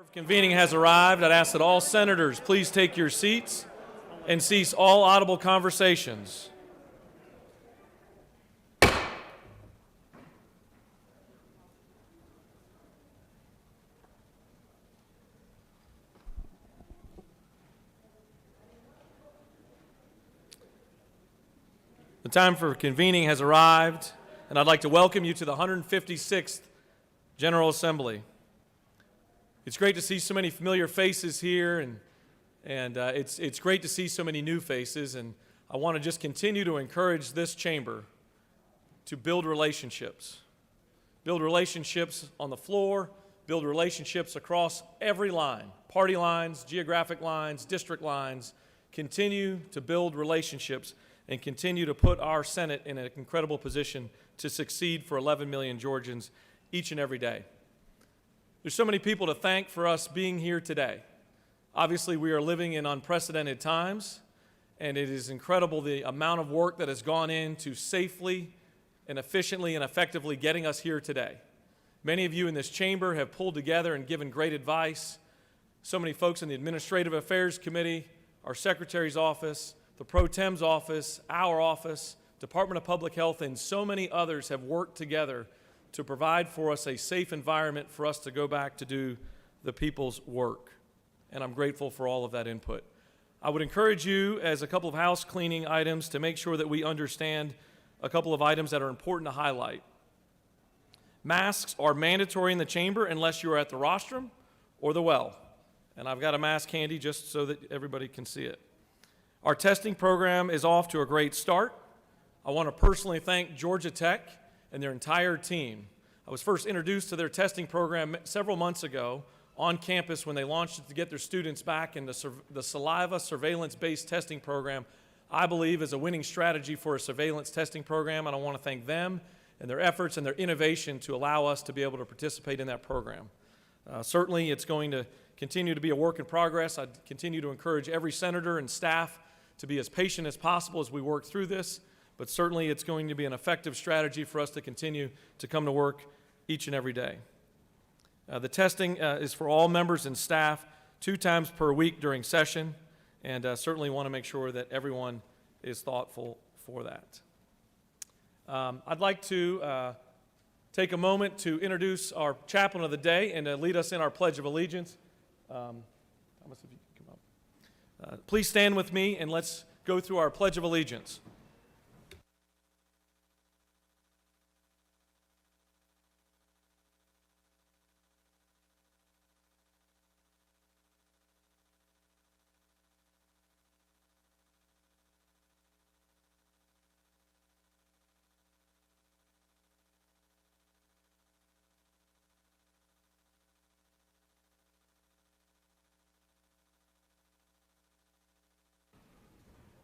Convening has arrived. I'd ask that all senators please take your seats and cease all audible conversations. The time for convening has arrived, and I'd like to welcome you to the 156th General Assembly. It's great to see so many familiar faces here, and it's great to see so many new faces, and I want to just continue to encourage this chamber to build relationships. Build relationships on the floor, build relationships across every line, party lines, geographic lines, district lines. Continue to build relationships and continue to put our Senate in an incredible position to succeed for 11 million Georgians each and every day. There's so many people to thank for us being here today. Obviously, we are living in unprecedented times, and it is incredible the amount of work that has gone into safely and efficiently and effectively getting us here today. Many of you in this chamber have pulled together and given great advice. So many folks in the Administrative Affairs Committee, our Secretary's office, the Pro Tem's office, our office, Department of Public Health, and so many others have worked together to provide for us a safe environment for us to go back to do the people's work. And I'm grateful for all of that input. I would encourage you, as a couple of house cleaning items, to make sure that we understand a couple of items that are important to highlight. Masks are mandatory in the chamber unless you are at the rostrum or the well. And I've got a mask handy just so that everybody can see it. Our testing program is off to a great start. I want to personally thank Georgia Tech and their entire team. I was first introduced to their testing program several months ago on campus when they launched it to get their students back, and the saliva surveillance-based testing program, I believe, is a winning strategy for a surveillance testing program, and I want to thank them and their efforts and their innovation to allow us to be able to participate in that program. Certainly, it's going to continue to be a work in progress. I continue to encourage every senator and staff to be as patient as possible as we work through this, but certainly it's going to be an effective strategy for us to continue to come to work each and every day. The testing is for all members and staff 2 times per week during session, and certainly want to make sure that everyone is thoughtful for that. I'd like to take a moment to introduce our chaplain of the day and lead us in our Pledge of Allegiance. Thomas, if you can come up. Please stand with me and let's go through our Pledge of Allegiance.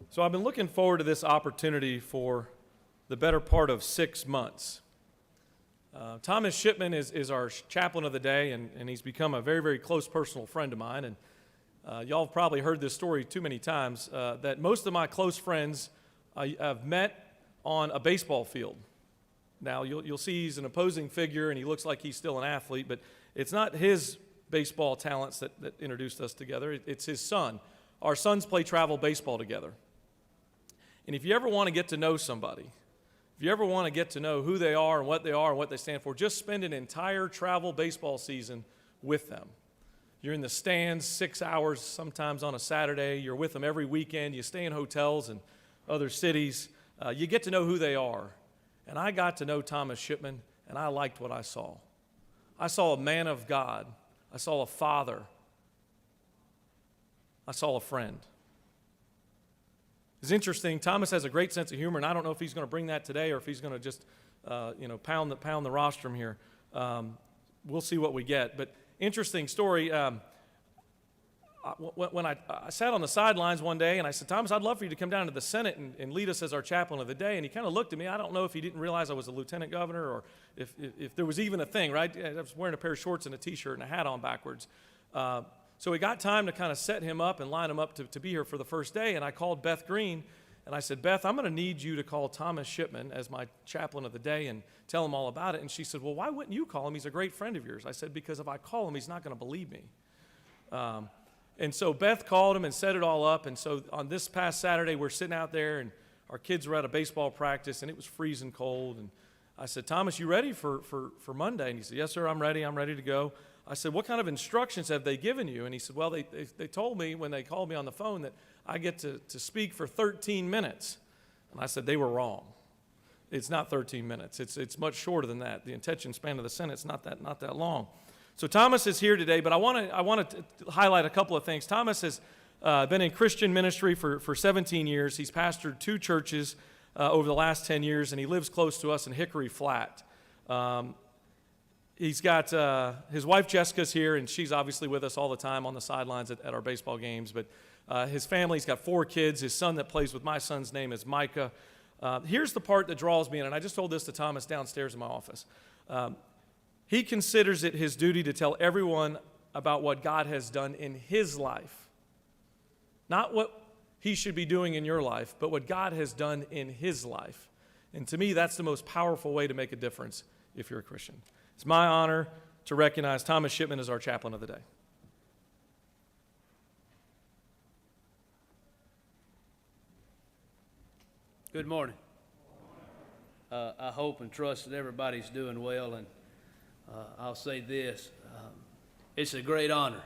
So I've been looking forward to this opportunity for the better part of 6 months. Thomas Shipman is our chaplain of the day, and he's become a very, very close personal friend of mine. And y'all have probably heard this story too many times, that most of my close friends I've met on a baseball field. Now, you'll see he's an opposing figure, and he looks like he's still an athlete, but it's not his baseball talents that introduced us together. It's his son. Our sons play travel baseball together. And if you ever want to get to know somebody, if you ever want to get to know who they are and what they stand for, just spend an entire travel baseball season with them. You're in the stands 6 hours sometimes on a Saturday. You're with them every weekend. You stay in hotels in other cities. You get to know who they are. And I got to know Thomas Shipman, and I liked what I saw. I saw a man of God. I saw a father. I saw a friend. It's interesting. Thomas has a great sense of humor, and I don't know if he's going to bring that today or if he's going to just, pound the rostrum here. We'll see what we get. But interesting story. When I sat on the sidelines one day, and I said, Thomas, I'd love for you to come down to the Senate and lead us as our chaplain of the day. And he kind of looked at me. I don't know if he didn't realize I was a lieutenant governor or if there was even a thing, right? I was wearing a pair of shorts and a T-shirt and a hat on backwards. So we got time to kind of set him up and line him up to be here for the first day, and I called Beth Green, and I said, Beth, I'm going to need you to call Thomas Shipman as my chaplain of the day and tell him all about it. And she said, well, why wouldn't you call him? He's a great friend of yours. I said, because if I call him, he's not going to believe me. And so Beth called him and set it all up. And so on this past Saturday, we're sitting out there, and our kids were at a baseball practice, and it was freezing cold. And I said, Thomas, you ready for Monday? And he said, yes, sir, I'm ready to go. I said, what kind of instructions have they given you? And he said, well, they told me when they called me on the phone that I get to speak for 13 minutes. And I said, they were wrong. It's not 13 minutes. It's much shorter than that. The attention span of the Senate's not that long. So Thomas is here today, but I want to highlight a couple of things. Thomas has been in Christian ministry for 17 years. He's pastored 2 churches over the last 10 years, and he lives close to us in Hickory Flat. He's got his wife Jessica's here, and she's obviously with us all the time on the sidelines at our baseball games. But his family's got 4 kids. His son that plays with my son's name is Micah. Here's the part that draws me in, and I just told this to Thomas downstairs in my office. He considers it his duty to tell everyone about what God has done in his life. Not what he should be doing in your life, but what God has done in his life. And to me, that's the most powerful way to make a difference if you're a Christian. It's my honor to recognize Thomas Shipman as our chaplain of the day. Good morning. I hope and trust that everybody's doing well, and I'll say this, it's a great honor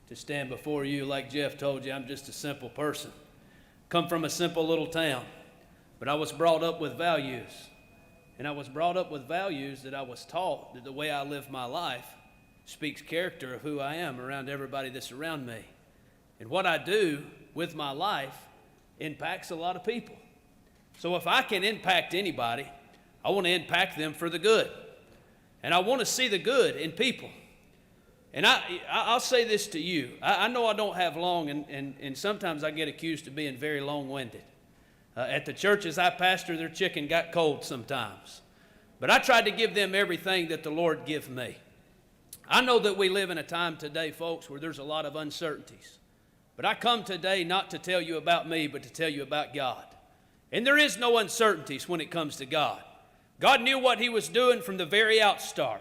to stand before you. Like Jeff told you, I'm just a simple person. Come from a simple little town, but I was brought up with values. And I was brought up with values that I was taught that the way I live my life speaks character of who I am around everybody that's around me. And what I do with my life impacts a lot of people. So if I can impact anybody, I want to impact them for the good. And I want to see the good in people. And I'll say this to you. I know I don't have long, and sometimes I get accused of being very long-winded. At the churches I pastor, their chicken got cold sometimes. But I tried to give them everything that the Lord give me. I know that we live in a time today, folks, where there's a lot of uncertainties. But I come today not to tell you about me, but to tell you about God. And there is no uncertainties when it comes to God. God knew what he was doing from the very outstart.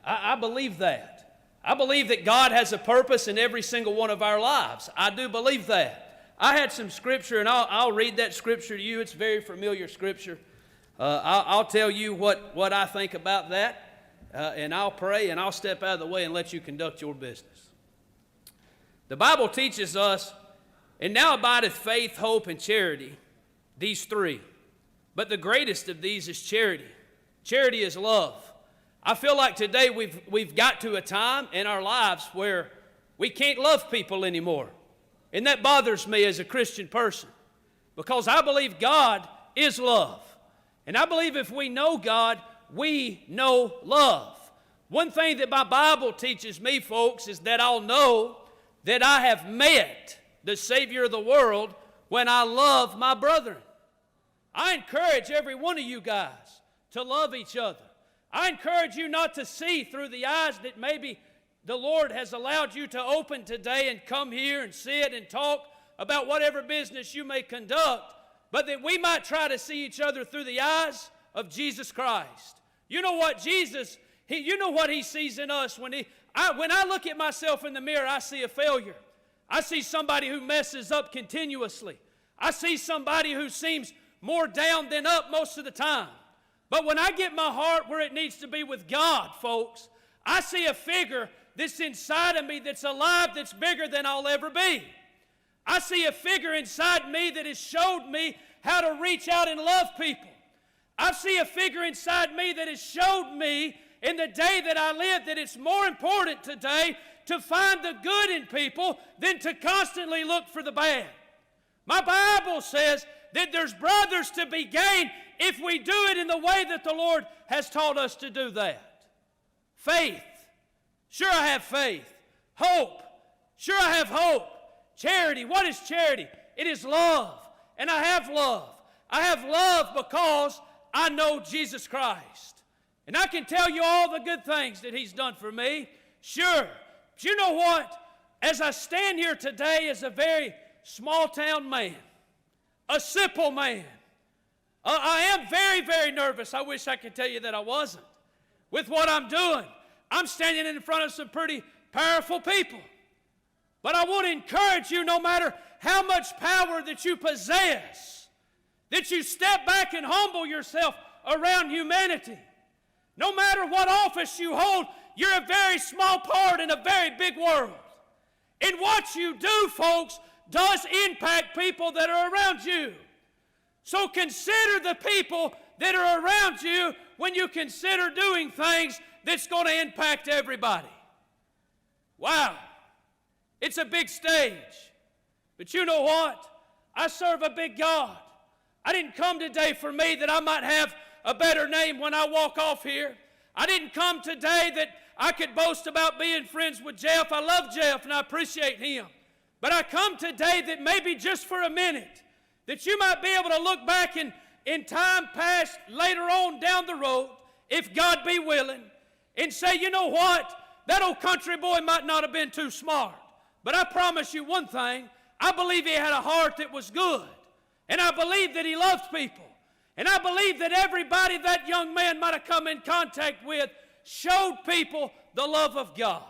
I believe that. I believe that God has a purpose in every single one of our lives. I do believe that. I had some scripture, and I'll read that scripture to you. It's very familiar scripture. I'll tell you what I think about that, and I'll pray, and I'll step out of the way and let you conduct your business. The Bible teaches us, and now abideth faith, hope, and charity, these 3. But the greatest of these is charity. Charity is love. I feel like today we've got to a time in our lives where we can't love people anymore. And that bothers me as a Christian person, because I believe God is love. And I believe if we know God, we know love. One thing that my Bible teaches me, folks, is that I'll know that I have met the Savior of the world when I love my brethren. I encourage every one of you guys to love each other. I encourage you not to see through the eyes that maybe the Lord has allowed you to open today and come here and sit and talk about whatever business you may conduct, but that we might try to see each other through the eyes of Jesus Christ. You know what Jesus, you know what he sees in us when I look at myself in the mirror, I see a failure. I see somebody who messes up continuously. I see somebody who seems more down than up most of the time. But when I get my heart where it needs to be with God, folks, I see a figure that's inside of me that's alive, that's bigger than I'll ever be. I see a figure inside me that has showed me how to reach out and love people. I see a figure inside me that has showed me in the day that I live that it's more important today to find the good in people than to constantly look for the bad. My Bible says that there's brothers to be gained if we do it in the way that the Lord has taught us to do that. Faith. Sure, I have faith. Hope. Sure, I have hope. Charity. What is charity? It is love. And I have love. I have love because I know Jesus Christ. And I can tell you all the good things that he's done for me. Sure. But you know what? As I stand here today as a very small-town man, a simple man, I am very, very nervous. I wish I could tell you that I wasn't. With what I'm doing, I'm standing in front of some pretty powerful people. But I want to encourage you, no matter how much power that you possess, that you step back and humble yourself around humanity. No matter what office you hold, you're a very small part in a very big world. And what you do, folks, does impact people that are around you. So consider the people that are around you when you consider doing things that's going to impact everybody. Wow. It's a big stage. But you know what? I serve a big God. I didn't come today for me that I might have a better name when I walk off here. I didn't come today that I could boast about being friends with Jeff. I love Jeff and I appreciate him. But I come today that maybe just for a minute, that you might be able to look back in time past later on down the road, if God be willing, and say, you know what? That old country boy might not have been too smart. But I promise you one thing, I believe he had a heart that was good. And I believe that he loved people. And I believe that everybody that young man might have come in contact with showed people the love of God.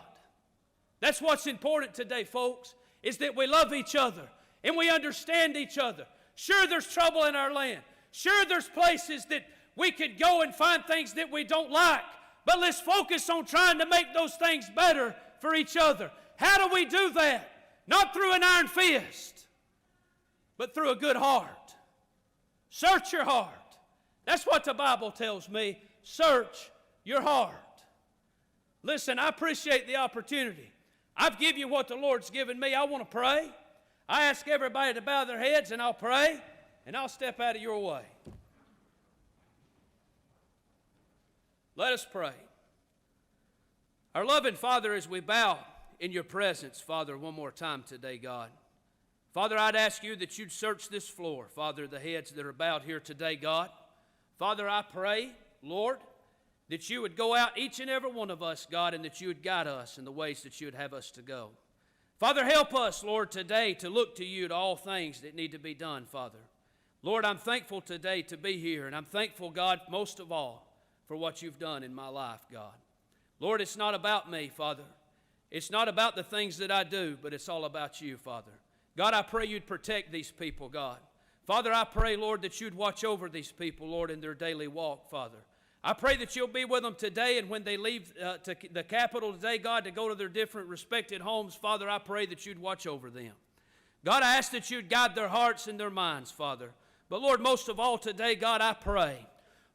That's what's important today, folks, is that we love each other and we understand each other. Sure, there's trouble in our land. Sure, there's places that we could go and find things that we don't like. But let's focus on trying to make those things better for each other. How do we do that? Not through an iron fist, but through a good heart. Search your heart. That's what the Bible tells me. Search your heart. Listen, I appreciate the opportunity. I've given you what the Lord's given me. I want to pray. I ask everybody to bow their heads, and I'll pray, and I'll step out of your way. Let us pray. Our loving Father, as we bow in your presence, Father, one more time today, God. Father, I'd ask you that you'd search this floor, Father, the heads that are bowed here today, God. Father, I pray, Lord, that you would go out each and every one of us, God, and that you would guide us in the ways that you would have us to go. Father, help us, Lord, today to look to you to all things that need to be done, Father. Lord, I'm thankful today to be here, and I'm thankful, God, most of all, for what you've done in my life, God. Lord, it's not about me, Father. It's not about the things that I do, but it's all about you, Father. God, I pray you'd protect these people, God. Father, I pray, Lord, that you'd watch over these people, Lord, in their daily walk, Father. I pray that you'll be with them today, and when they leave to the capital today, God, to go to their different respected homes, Father, I pray that you'd watch over them. God, I ask that you'd guide their hearts and their minds, Father. But, Lord, most of all today, God, I pray,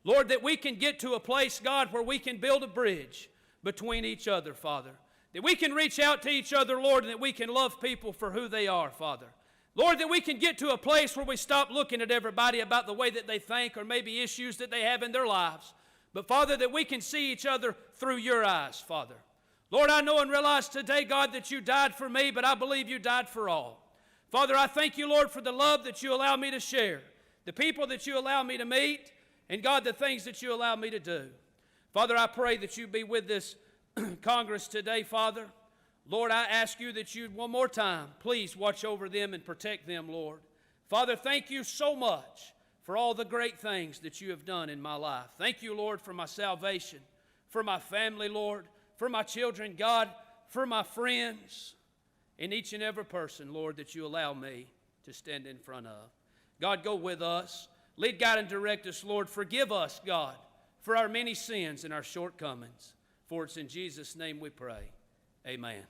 Lord, that we can get to a place, God, where we can build a bridge between each other, Father. That we can reach out to each other, Lord, and that we can love people for who they are, Father. Lord, that we can get to a place where we stop looking at everybody about the way that they think or maybe issues that they have in their lives. But, Father, that we can see each other through your eyes, Father. Lord, I know and realize today, God, that you died for me, but I believe you died for all. Father, I thank you, Lord, for the love that you allow me to share, the people that you allow me to meet, and, God, the things that you allow me to do. Father, I pray that you be with this Congress today, Father. Lord, I ask you that you'd one more time, please watch over them and protect them, Lord. Father, thank you so much for all the great things that you have done in my life. Thank you, Lord, for my salvation, for my family, Lord, for my children, God, for my friends, and each and every person, Lord, that you allow me to stand in front of. God, go with us. Lead, guide, and direct us, Lord. Forgive us, God, for our many sins and our shortcomings. For it's in Jesus' name we pray. Amen.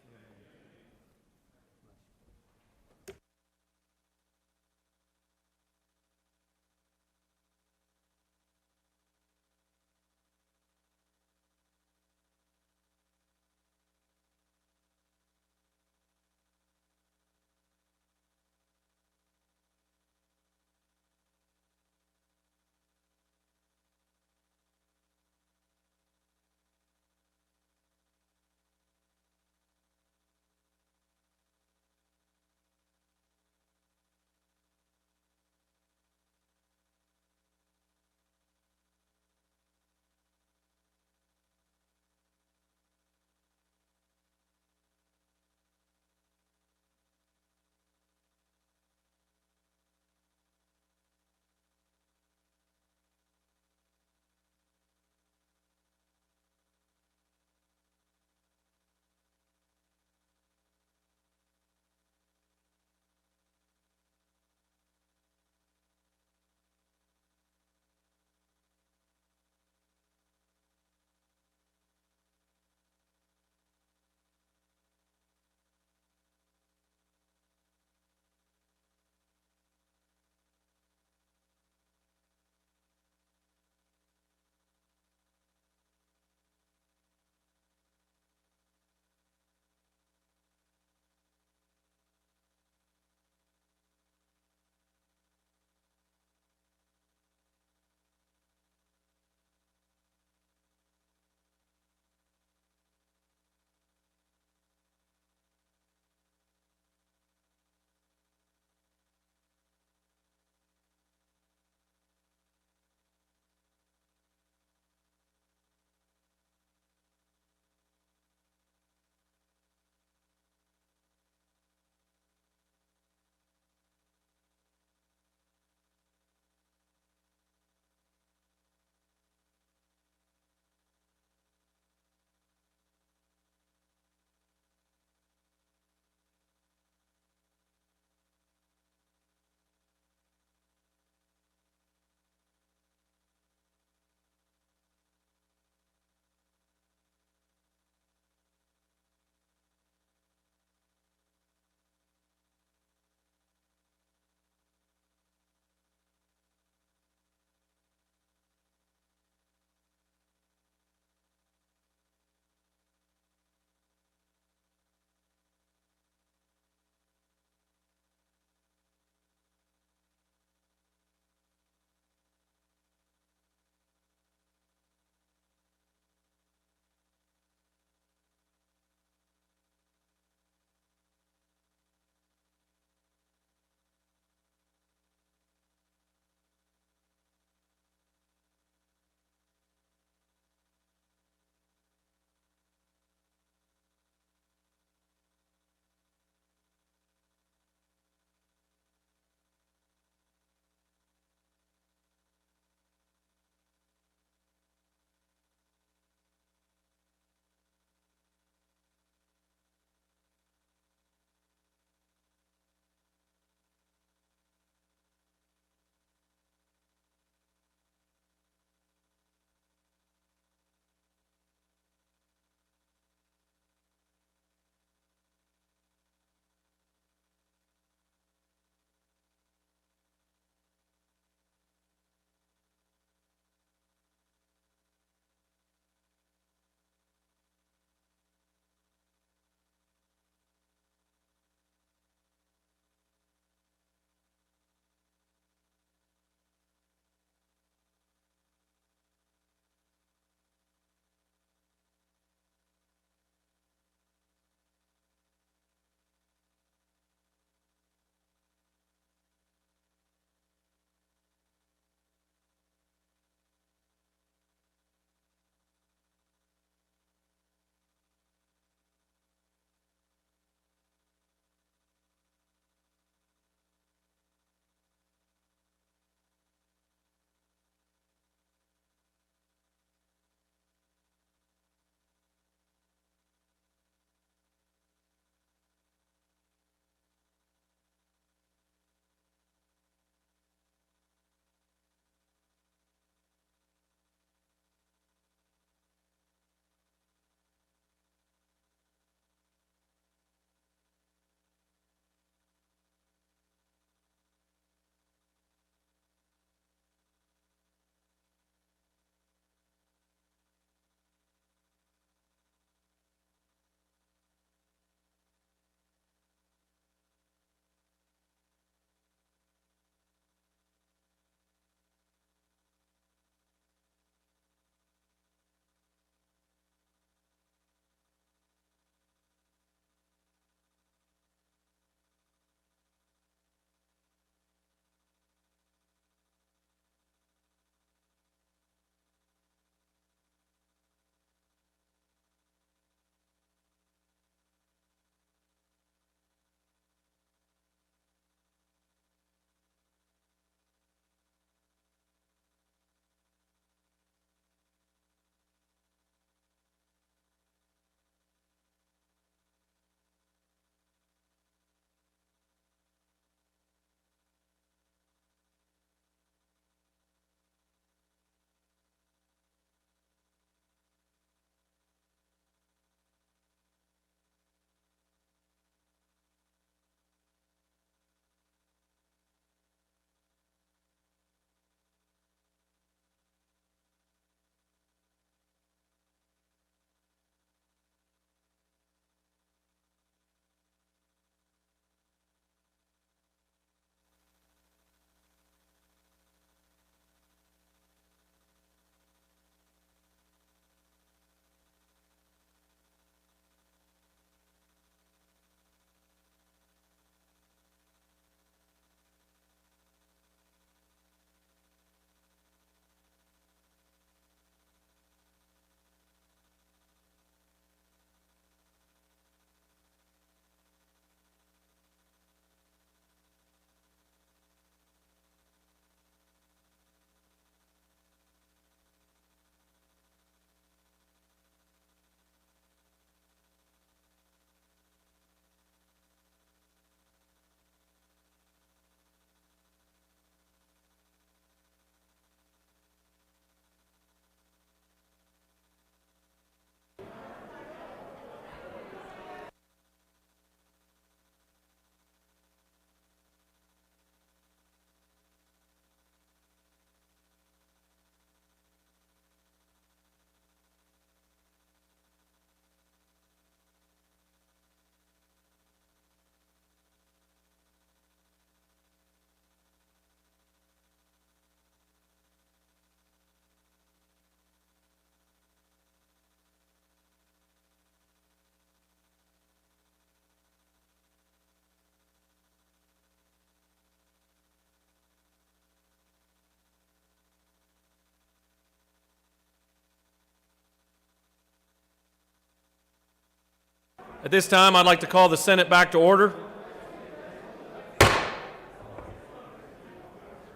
At this time, I'd like to call the Senate back to order.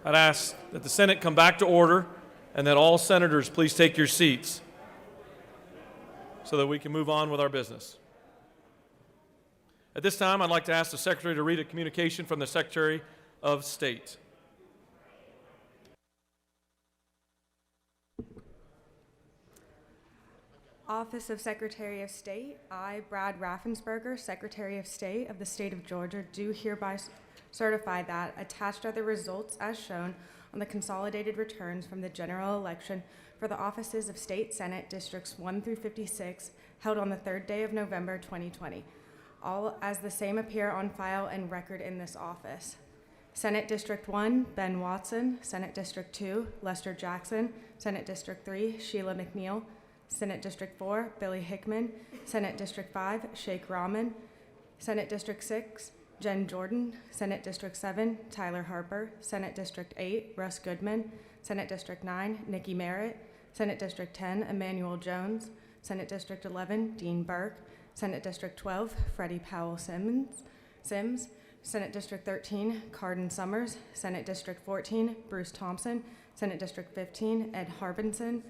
I'd ask that the Senate come back to order and that all senators please take your seats so that we can move on with our business. At this time, I'd like to ask the Secretary to read a communication from the Secretary of State. Office of Secretary of State, I, Brad Raffensperger, Secretary of State of the State of Georgia, do hereby certify that attached are the results as shown on the consolidated returns from the general election for the offices of State Senate Districts 1 through 56 held on the 3rd day of November 2020, all as the same appear on file and record in this office. Senate District 1, Ben Watson. Senate District 2, Lester Jackson. Senate District 3, Sheila McNeil. Senate District 4, Billy Hickman. Senate District 5, Sheikh Rahman. Senate District 6, Jen Jordan. Senate District 7, Tyler Harper. Senate District 8, Russ Goodman. Senate District 9, Nikki Merritt. Senate District 10, Emmanuel Jones. Senate District 11, Dean Burke. Senate District 12, Freddie Powell Sims. Senate District 13, Cardin Summers. Senate District 14, Bruce Thompson. Senate District 15, Ed Harbinson.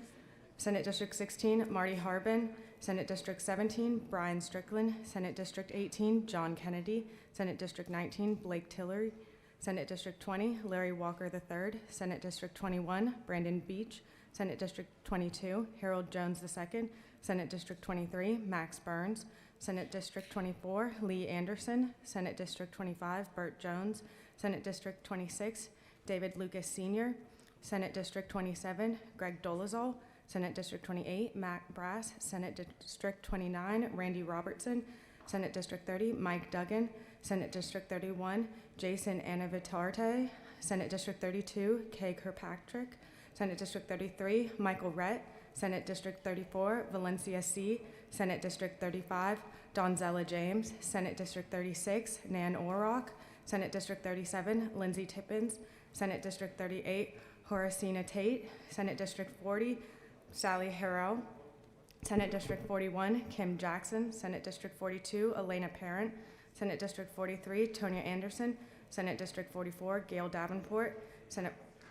Senate District 16, Marty Harbin. Senate District 17, Brian Strickland. Senate District 18, John Kennedy. Senate District 19, Blake Tillery. Senate District 20, Larry Walker III. Senate District 21, Brandon Beach. Senate District 22, Harold Jones II. Senate District 23, Max Burns. Senate District 24, Lee Anderson. Senate District 25, Burt Jones. Senate District 26, David Lucas Sr. Senate District 27, Greg Dolezal. Senate District 28, Matt Brass. Senate District 29, Randy Robertson. Senate District 30, Mike Duggan. Senate District 31, Jason Anavitarte. Senate District 32, Kay Kirkpatrick. Senate District 33, Michael Rett. Senate District 34, Valencia C. Senate District 35, Donzella James. Senate District 36, Nan Orrock. Senate District 37, Lindsay Tippins. Senate District 38, Horacina Tate. Senate District 40, Sally Harrell. Senate District 41, Kim Jackson. Senate District 42, Elena Parent. Senate District 43, Tonya Anderson. Senate District 44, Gail Davenport.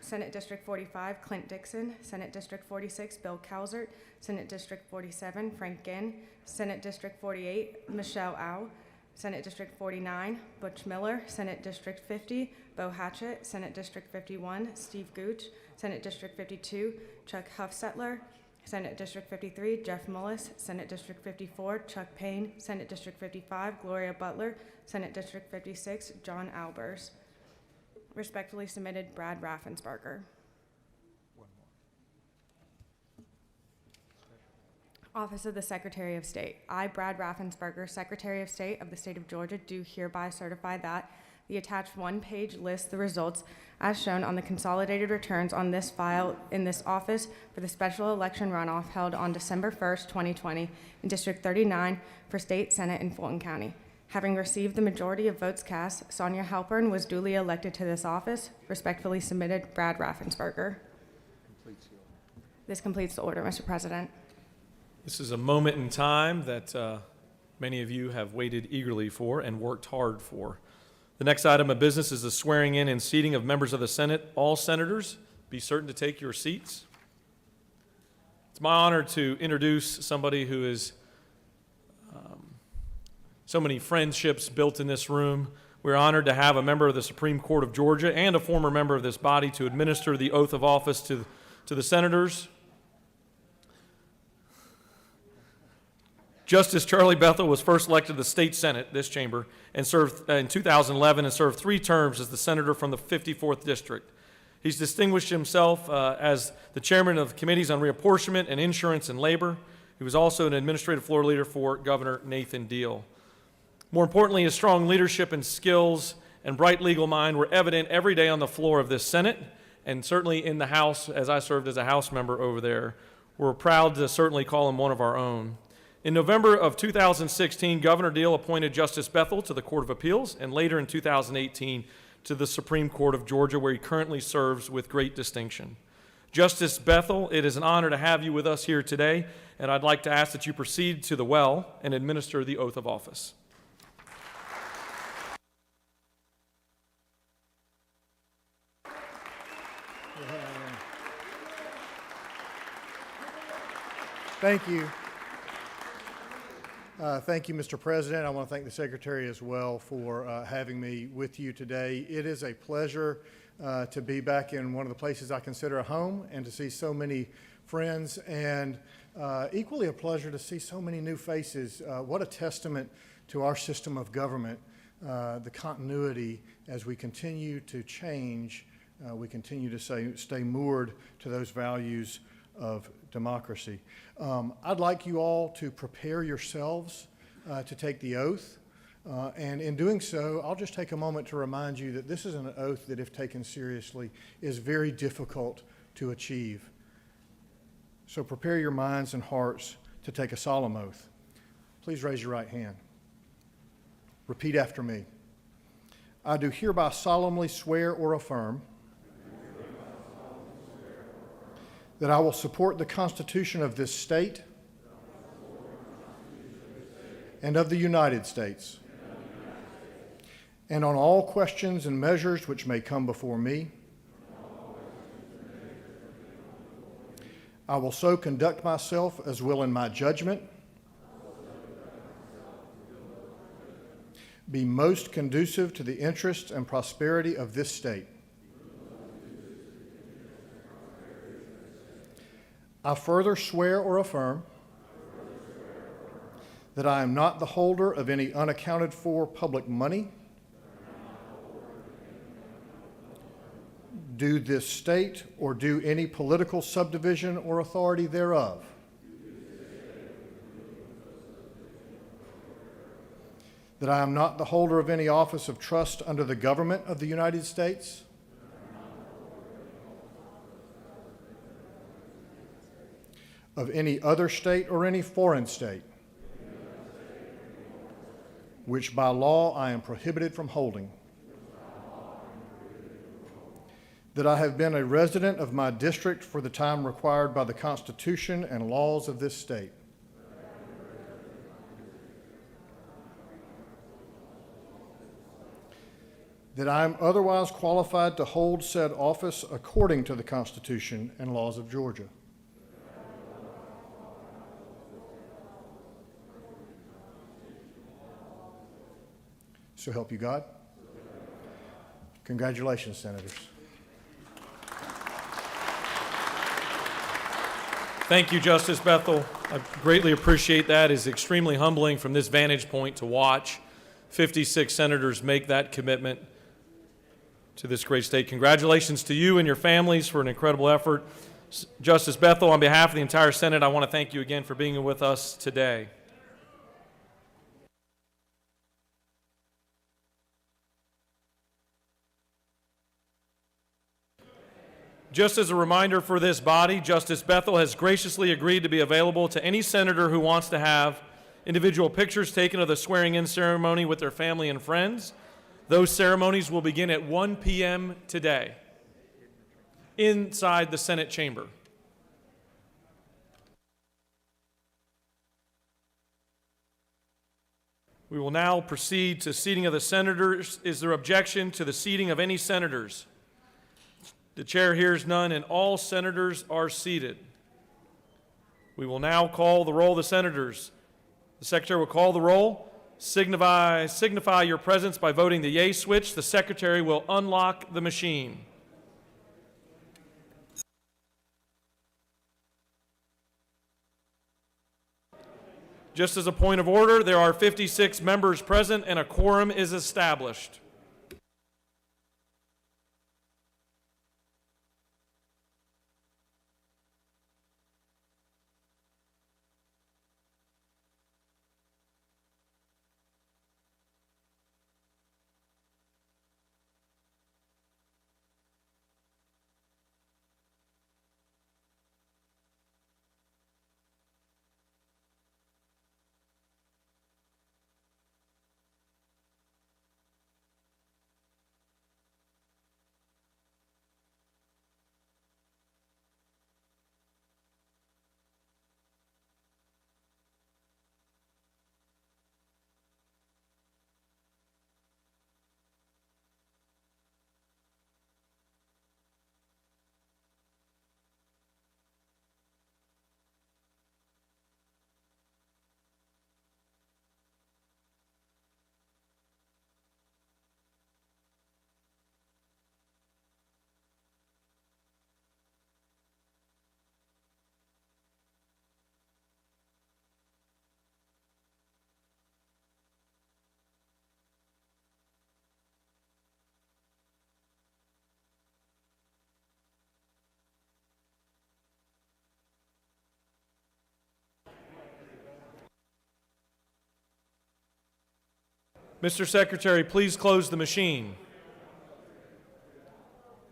Senate District 45, Clint Dixon. Senate District 46, Bill Calzert. Senate District 47, Frank Ginn. Senate District 48, Michelle Au. Senate District 49, Butch Miller. Senate District 50, Bo Hatchett. Senate District 51, Steve Gooch. Senate District 52, Chuck Huffsettler. Senate District 53, Jeff Mullis. Senate District 54, Chuck Payne. Senate District 55, Gloria Butler. Senate District 56, John Albers. Respectfully submitted, Brad Raffensperger. Office of the Secretary of State. I, Brad Raffensperger, Secretary of State of the State of Georgia, do hereby certify that the attached one-page lists the results as shown on the consolidated returns on this file in this office for the special election runoff held on December 1st, 2020 in District 39 for State Senate in Fulton County. Having received the majority of votes cast, Sonia Halpern was duly elected to this office. Respectfully submitted, Brad Raffensperger. This completes the order, Mr. President. This is a moment in time that many of you have waited eagerly for and worked hard for. The next item of business is the swearing in and seating of members of the Senate. All senators, be certain to take your seats. It's my honor to introduce somebody who is so many friendships built in this room. We're honored to have a member of the Supreme Court of Georgia and a former member of this body to administer the oath of office to the senators. Justice Charlie Bethel was first elected to the state Senate, this chamber, and served in 2011 and served 3 terms as the senator from the 54th District. He's distinguished himself as the chairman of committees on reapportionment and insurance and labor. He was also an administrative floor leader for Governor Nathan Deal. More importantly, his strong leadership and skills and bright legal mind were evident every day on the floor of this Senate and certainly in the House as I served as a House member over there. We're proud to certainly call him one of our own. In November of 2016, Governor Deal appointed Justice Bethel to the Court of Appeals and later in 2018 to the Supreme Court of Georgia, where he currently serves with great distinction. Justice Bethel, it is an honor to have you with us here today, and I'd like to ask that you proceed to the well and administer the oath of office. Thank you. Thank you, Mr. President. I want to thank the Secretary as well for having me with you today. It is a pleasure to be back in one of the places I consider a home and to see so many friends, and equally a pleasure to see so many new faces. What a testament to our system of government, the continuity as we continue to change, we continue to stay moored to those values of democracy. I'd like you all to prepare yourselves to take the oath. And in doing so, I'll just take a moment to remind you that this is an oath that, if taken seriously, is very difficult to achieve. So prepare your minds and hearts to take a solemn oath. Please raise your right hand. Repeat after me. I do hereby solemnly swear or affirm that I will support the Constitution of this state and of the United States, and on all questions and measures which may come before me, I will so conduct myself as will in my judgment be most conducive to the interests and prosperity of this state. I further swear or affirm that I am not the holder of any unaccounted for public money due this state or due any political subdivision or authority thereof, that I am not the holder of any office of trust under the government of the United States, of any other state or any foreign state, which by law I am prohibited from holding, that I have been a resident of my district for the time required by the Constitution and laws of this state, that I am otherwise qualified to hold said office according to the Constitution and laws of Georgia, so help you God. Congratulations, Senators. Thank you, Justice Bethel. I greatly appreciate that. It's extremely humbling from this vantage point to watch 56 senators make that commitment to this great state. Congratulations to you and your families for an incredible effort. Justice Bethel, on behalf of the entire Senate, I want to thank you again for being with us today. Just as a reminder for this body, Justice Bethel has graciously agreed to be available to any senator who wants to have individual pictures taken of the swearing-in ceremony with their family and friends. Those ceremonies will begin at 1 p.m. today inside the Senate chamber. We will now proceed to seating of the senators. Is there objection to the seating of any senators? The chair hears none, and all senators are seated. We will now call the roll of the senators. The Secretary will call the roll. Signify your presence by voting the yea switch. The Secretary will unlock the machine. Just as a point of order, there are 56 members present and a quorum is established. Mr. Secretary, please close the machine.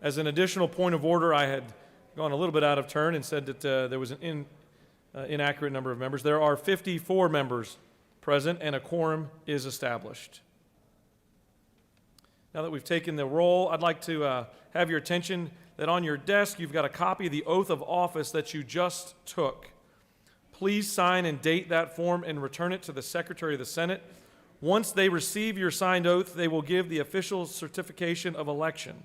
As an additional point of order, I had gone a little bit out of turn and said that there was an inaccurate number of members. There are 54 members present, and a quorum is established. Now that we've taken the roll, I'd like to have your attention that on your desk you've got a copy of the oath of office that you just took. Please sign and date that form and return it to the Secretary of the Senate. Once they receive your signed oath, they will give the official certification of election.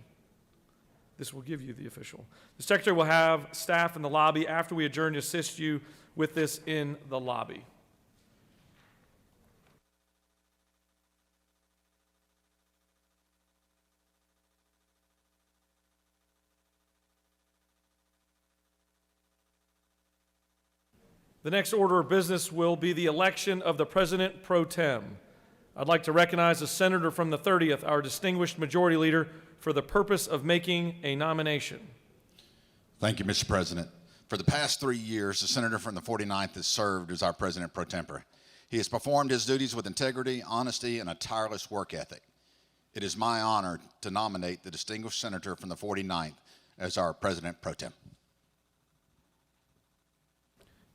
This will give you the official. The Secretary will have staff in the lobby after we adjourn to assist you with this in the lobby. The next order of business will be the election of the President Pro Tem. I'd like to recognize the Senator from the 30th, our distinguished Majority Leader, for the purpose of making a nomination. Thank you, Mr. President. For the past 3 years, the Senator from the 49th has served as our President Pro Tempore. He has performed his duties with integrity, honesty, and a tireless work ethic. It is my honor to nominate the distinguished Senator from the 49th as our President Pro Tem.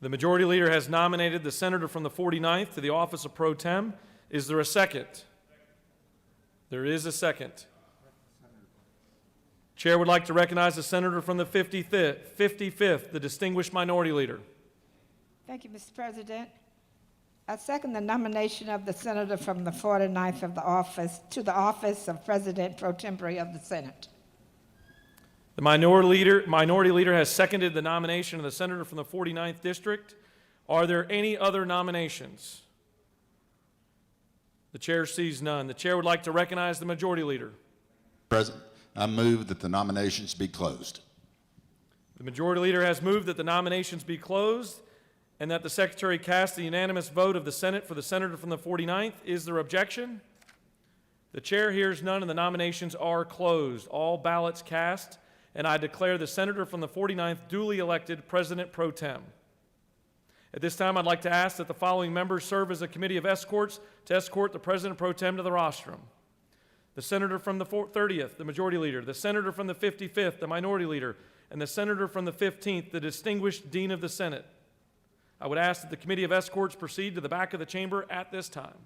The Majority Leader has nominated the Senator from the 49th to the office of Pro Tem. Is there a second? There is a second. Chair would like to recognize the Senator from the 55th, the distinguished Minority Leader. Thank you, Mr. President. I second the nomination of the Senator from the 49th of the office to the office of President Pro Tempore of the Senate. The Minority Leader has seconded the nomination of the Senator from the 49th District. Are there any other nominations? The Chair sees none. The Chair would like to recognize the Majority Leader. President, I move that the nominations be closed. The Majority Leader has moved that the nominations be closed and that the Secretary cast the unanimous vote of the Senate for the Senator from the 49th. Is there objection? The Chair hears none and the nominations are closed. All ballots cast, and I declare the Senator from the 49th duly elected President Pro Tem. At this time, I'd like to ask that the following members serve as a committee of escorts to escort the President Pro Tem to the rostrum. The Senator from the 30th, the Majority Leader, the Senator from the 55th, the Minority Leader, and the Senator from the 15th, the distinguished Dean of the Senate. I would ask that the committee of escorts proceed to the back of the chamber at this time.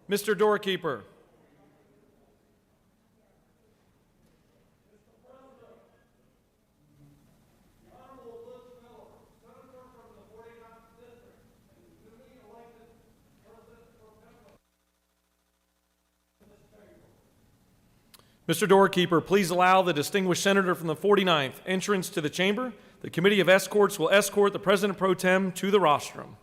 Mr. Doorkeeper. Mr. Doorkeeper, please allow the distinguished Senator from the 49th entrance to the chamber. The Committee of Escorts will escort the President Pro Tem to the rostrum.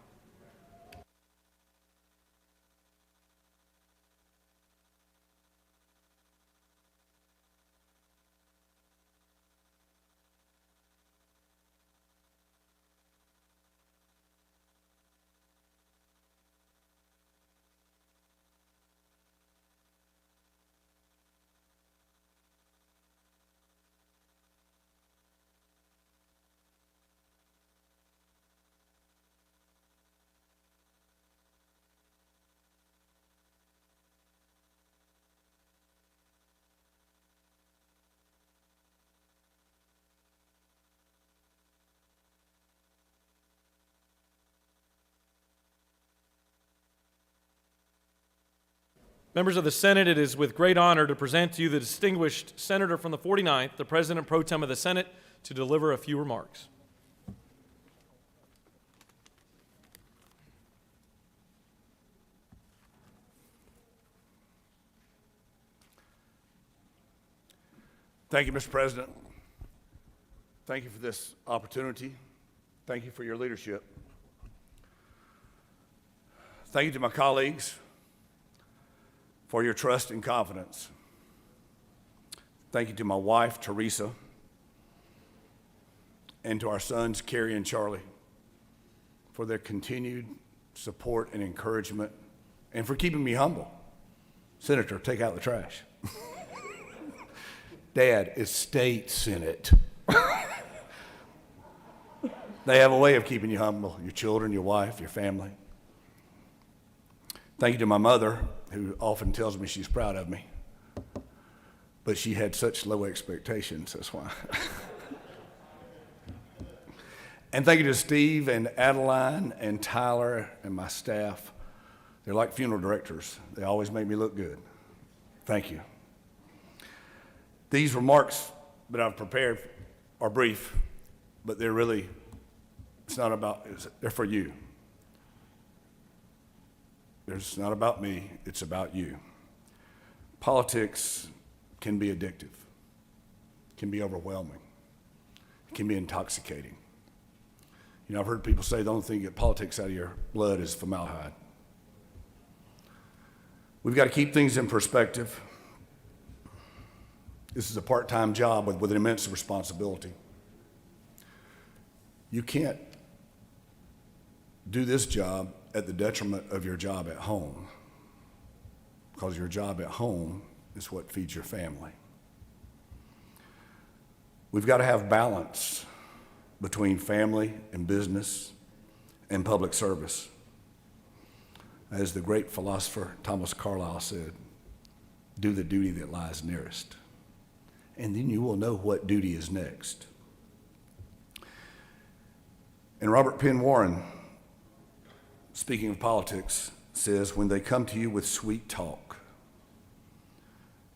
Members of the Senate, it is with great honor to present to you the distinguished Senator from the 49th, the President Pro Tem of the Senate, to deliver a few remarks. Thank you, Mr. President. Thank you for this opportunity. Thank you for your leadership. Thank you to my colleagues for your trust and confidence. Thank you to my wife, Teresa, and to our sons, Kerry and Charlie, for their continued support and encouragement, and for keeping me humble. Senator, take out the trash. Dad, it's state senate. They have a way of keeping you humble, your children, your wife, your family. Thank you to my mother, who often tells me she's proud of me, but she had such low expectations, that's why. And thank you to Steve and Adeline and Tyler and my staff. They're like funeral directors. They always make me look good. Thank you. These remarks that I've prepared are brief, but they're really, they're for you. It's not about me, it's about you. Politics can be addictive, can be overwhelming, can be intoxicating. You know, I've heard people say the only thing that get politics out of your blood is formaldehyde. We've got to keep things in perspective. This is a part-time job with an immense responsibility. You can't do this job at the detriment of your job at home, because your job at home is what feeds your family. We've got to have balance between family and business and public service. As the great philosopher Thomas Carlyle said, do the duty that lies nearest, and then you will know what duty is next. And Robert Penn Warren, speaking of politics, says, when they come to you with sweet talk,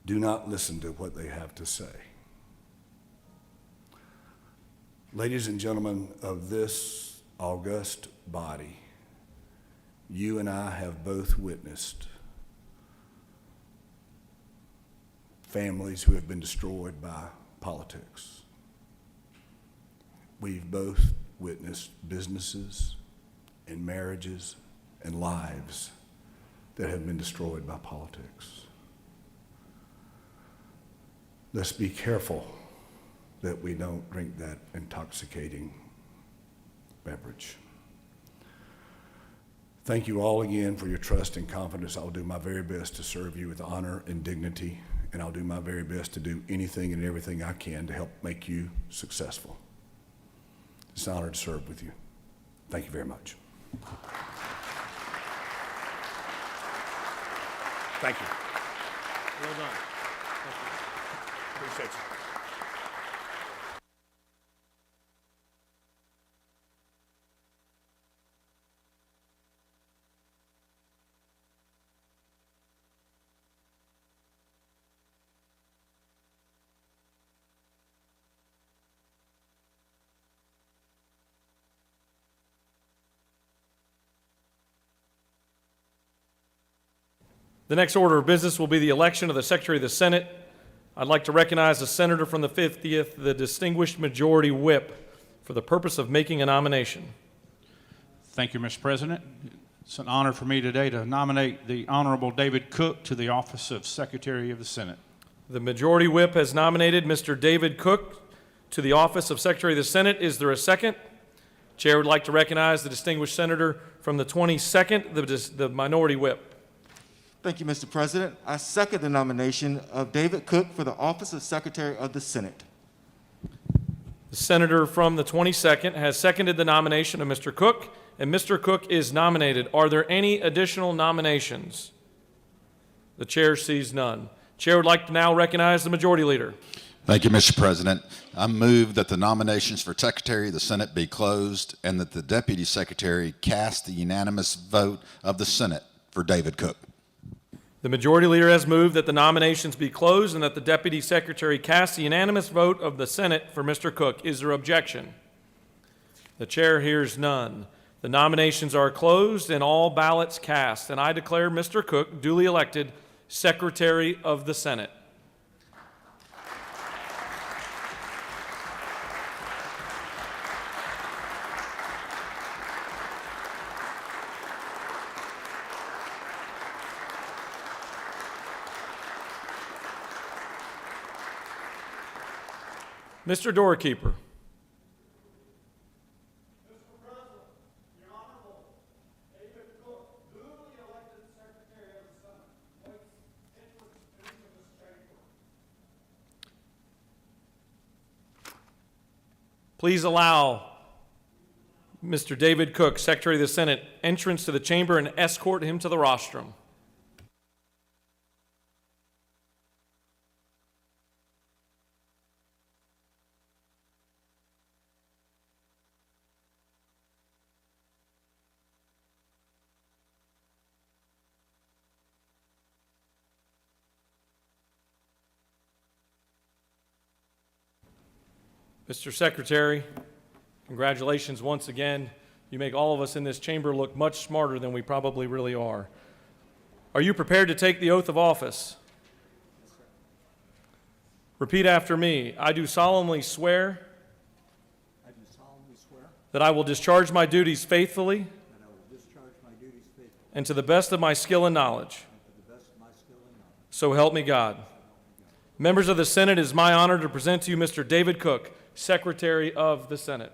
do not listen to what they have to say. Ladies and gentlemen of this august body, you and I have both witnessed families who have been destroyed by politics. We've both witnessed businesses and marriages and lives that have been destroyed by politics. Let's be careful that we don't drink that intoxicating beverage. Thank you all again for your trust and confidence. I'll do my very best to serve you with honor and dignity, and I'll do my very best to do anything and everything I can to help make you successful. It's an honor to serve with you. Thank you very much. Thank you. Well done. Appreciate you. The next order of business will be the election of the Secretary of the Senate. I'd like to recognize the senator from the 50th, the distinguished majority whip, for the purpose of making a nomination. Thank you, Mr. President. It's an honor for me today to nominate the Honorable David Cook to the office of Secretary of the Senate. The majority whip has nominated Mr. David Cook to the office of Secretary of the Senate. Is there a second? Chair would like to recognize the distinguished senator from the 22nd, the minority whip. Thank you, Mr. President. I second the nomination of David Cook for the office of Secretary of the Senate. The senator from the 22nd has seconded the nomination of Mr. Cook, and Mr. Cook is nominated. Are there any additional nominations? The chair sees none. Chair would like to now recognize the majority leader. Thank you, Mr. President. I move that the nominations for Secretary of the Senate be closed and that the Deputy Secretary cast the unanimous vote of the Senate for David Cook. The majority leader has moved that the nominations be closed and that the Deputy Secretary cast the unanimous vote of the Senate for Mr. Cook. Is there objection? The chair hears none. The nominations are closed and all ballots cast, and I declare Mr. Cook duly elected Secretary of the Senate. Mr. Doorkeeper, Please allow Mr. David Cook, Secretary of the Senate, entrance to the chamber and escort him to the rostrum. Mr. Secretary, congratulations once again. You make all of us in this chamber look much smarter than we probably really are. Are you prepared to take the oath of office? Yes, sir. Repeat after me. I do solemnly swear. I do solemnly swear That I will discharge my duties faithfully. that I will discharge my duties faithfully And to the best of my skill and knowledge. and to the best of my skill and knowledge. So help me God. Members of the Senate, it is my honor to present to you Mr. David Cook, Secretary of the Senate.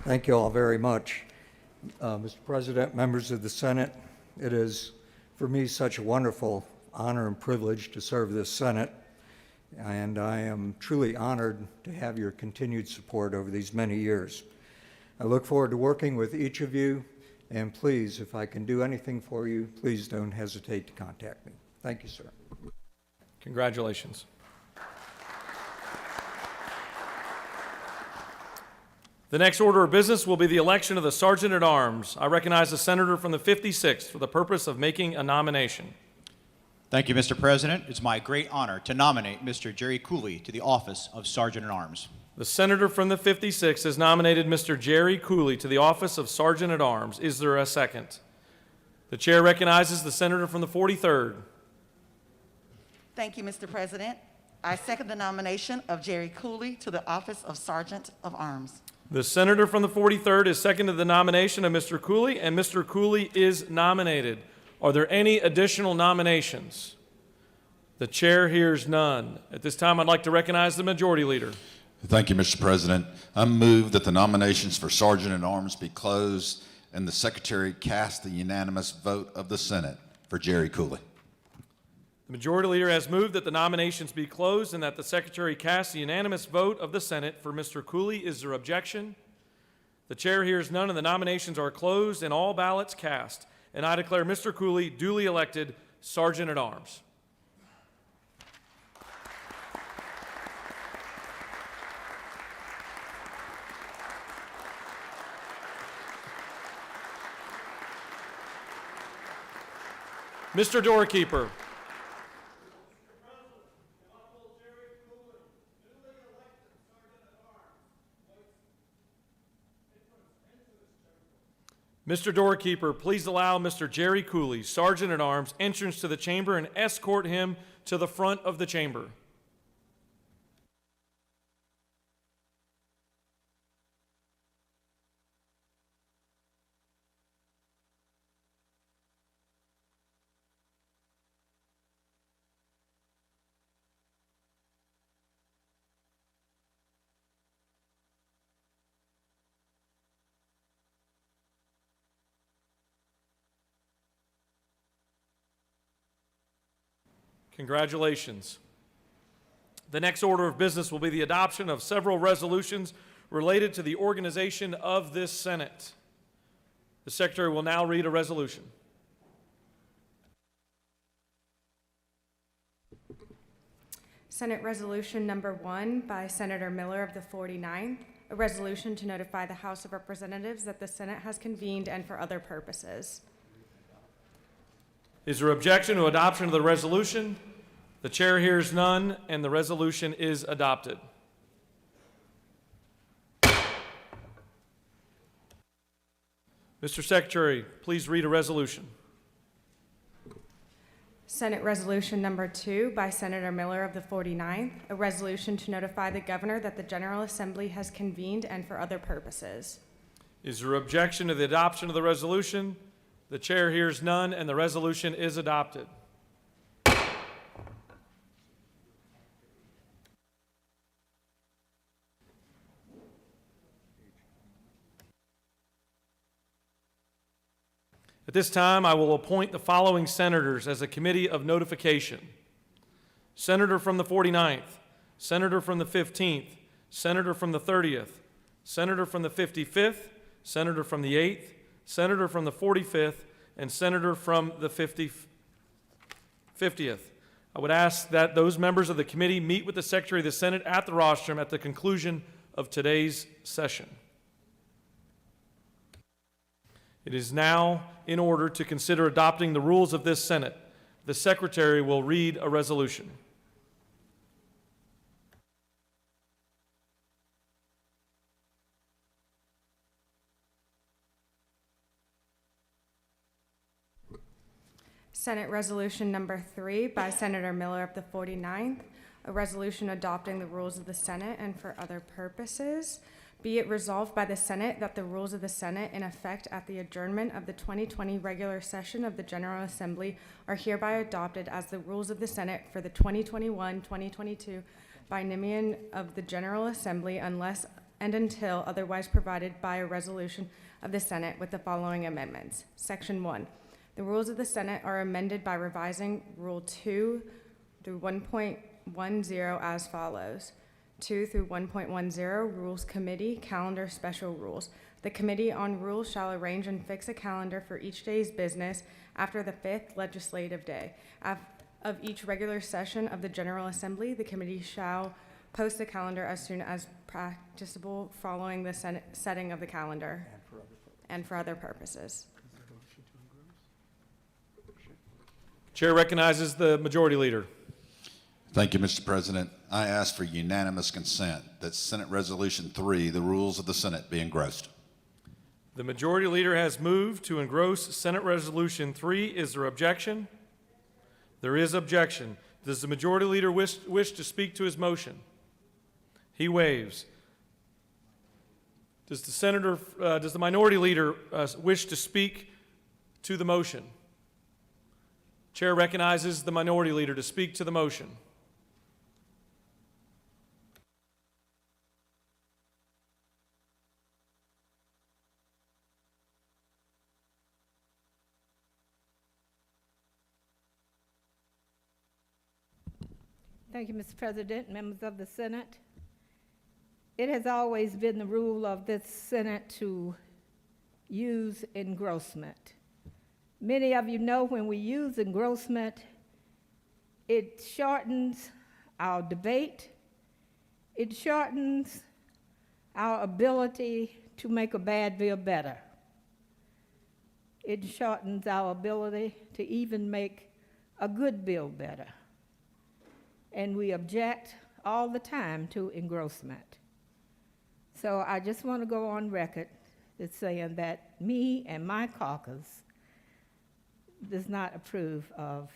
Thank you all very much. Mr. President, members of the Senate, it is for me such a wonderful honor and privilege to serve this Senate, and I am truly honored to have your continued support over these many years. I look forward to working with each of you, and please, if I can do anything for you, please don't hesitate to contact me. Thank you, sir. Congratulations. The next order of business will be the election of the Sergeant at Arms. I recognize the senator from the 56th for the purpose of making a nomination. Thank you, Mr. President. It's my great honor to nominate Mr. Jerry Cooley to the office of Sergeant at Arms. The senator from the 56th has nominated Mr. Jerry Cooley to the office of Sergeant at Arms. Is there a second? The chair recognizes the senator from the 43rd. Thank you, Mr. President. I second the nomination of Jerry Cooley to the office of Sergeant of Arms. The senator from the 43rd has seconded the nomination of Mr. Cooley, and Mr. Cooley is nominated. Are there any additional nominations? The chair hears none. At this time, I'd like to recognize the majority leader. Thank you, Mr. President. I move that the nominations for Sergeant at Arms be closed and the Secretary cast the unanimous vote of the Senate for Jerry Cooley. The majority leader has moved that the nominations be closed and that the secretary cast the unanimous vote of the Senate for Mr. Cooley. Is there objection? The chair hears none, and the nominations are closed and all ballots cast. And I declare Mr. Cooley duly elected Sergeant at Arms. Mr. Doorkeeper. Mr. Doorkeeper, please allow Mr. Jerry Cooley, Sergeant at Arms, entrance to the chamber and escort him to the front of the chamber. Congratulations. The next order of business will be the adoption of several resolutions related to the organization of this Senate. The Secretary will now read a resolution. Senate Resolution Number 1 by Senator Miller of the 49th, a resolution to notify the House of Representatives that the Senate has convened and for other purposes. Is there objection to adoption of the resolution? The chair hears none, and the resolution is adopted. Mr. Secretary, please read a resolution. Senate Resolution Number 2 by Senator Miller of the 49th, a resolution to notify the governor that the General Assembly has convened and for other purposes. Is there objection to the adoption of the resolution? The chair hears none, and the resolution is adopted. At this time, I will appoint the following senators as a committee of notification. Senator from the 49th, Senator from the 15th, Senator from the 30th, Senator from the 55th, Senator from the 8th, Senator from the 45th, and Senator from the 50th. I would ask that those members of the committee meet with the Secretary of the Senate at the rostrum at the conclusion of today's session. It is now in order to consider adopting the rules of this Senate. The Secretary will read a resolution. Senate Resolution Number 3 by Senator Miller of the 49th, a resolution adopting the rules of the Senate and for other purposes. Be it resolved by the Senate that the rules of the Senate in effect at the adjournment of the 2020 regular session of the General Assembly are hereby adopted as the rules of the Senate for the 2021-2022 biennium of the General Assembly unless and until otherwise provided by a resolution of the Senate with the following amendments. Section 1. The rules of the Senate are amended by revising Rule 2 through 1.10 as follows. 2 through 1.10, Rules Committee, Calendar Special Rules. The Committee on Rules shall arrange and fix a calendar for each day's business after the 5th legislative day. Of each regular session of the General Assembly, the committee shall post the calendar as soon as practicable following the setting of the calendar and for other purposes. Chair recognizes the Majority Leader. Thank you, Mr. President. I ask for unanimous consent that Senate Resolution 3, the rules of the Senate, be engrossed. The Majority Leader has moved to engross Senate Resolution 3. Is there objection? There is objection. Does the Majority Leader wish to speak to his motion? He waives. Does the Minority Leader wish to speak to the motion? Chair recognizes the Minority Leader to speak to the motion. Thank you, Mr. President, members of the Senate. It has always been the rule of this Senate to use engrossment. Many of you know when we use engrossment, it shortens our debate, it shortens our ability to make a bad bill better. It shortens our ability to even make a good bill better. And we object all the time to engrossment. So I just want to go on record as saying that me and my caucus does not approve of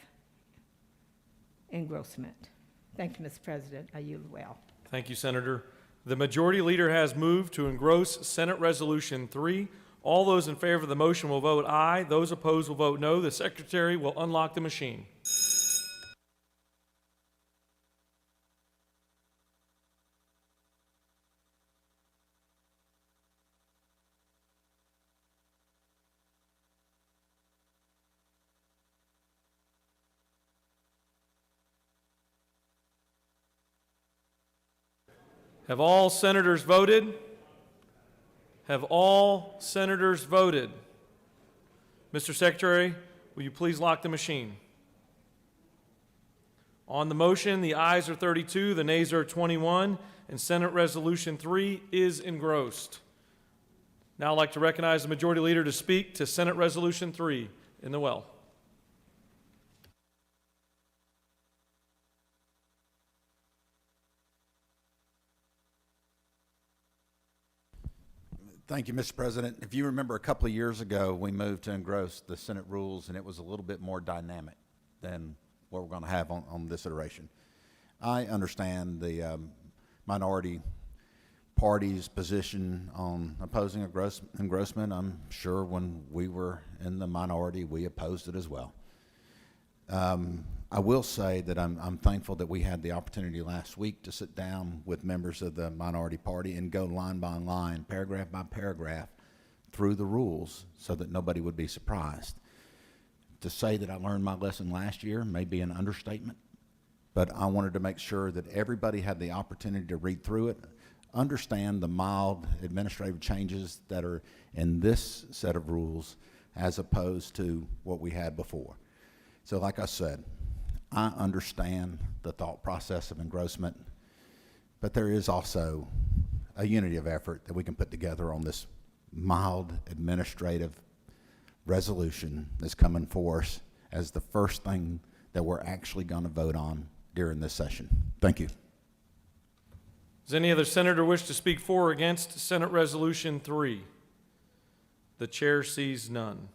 engrossment. Thank you, Mr. President. I yield well. Thank you, Senator. The Majority Leader has moved to engross Senate Resolution 3. All those in favor of the motion will vote aye. Those opposed will vote no. The Secretary will unlock the machine. Have all senators voted? Have all senators voted? Mr. Secretary, will you please lock the machine? On the motion, the ayes are 32, the nays are 21, and Senate Resolution 3 is engrossed. Now I'd like to recognize the Majority Leader to speak to Senate Resolution 3 in the well. Thank you, Mr. President. If you remember, a couple of years ago, we moved to engross the Senate rules, and it was a little bit more dynamic than what we're going to have on this iteration. I understand the minority party's position on opposing engrossment. I'm sure when we were in the minority, we opposed it as well. I will say that I'm thankful that we had the opportunity last week to sit down with members of the minority party and go line by line, paragraph by paragraph, through the rules so that nobody would be surprised. To say that I learned my lesson last year may be an understatement, but I wanted to make sure that everybody had the opportunity to read through it, understand the mild administrative changes that are in this set of rules as opposed to what we had before. So like I said, I understand the thought process of engrossment, but there is also a unity of effort that we can put together on this mild administrative resolution that's coming for us as the first thing that we're actually going to vote on during this session. Thank you. Does any other senator wish to speak for or against Senate Resolution 3? The chair sees none.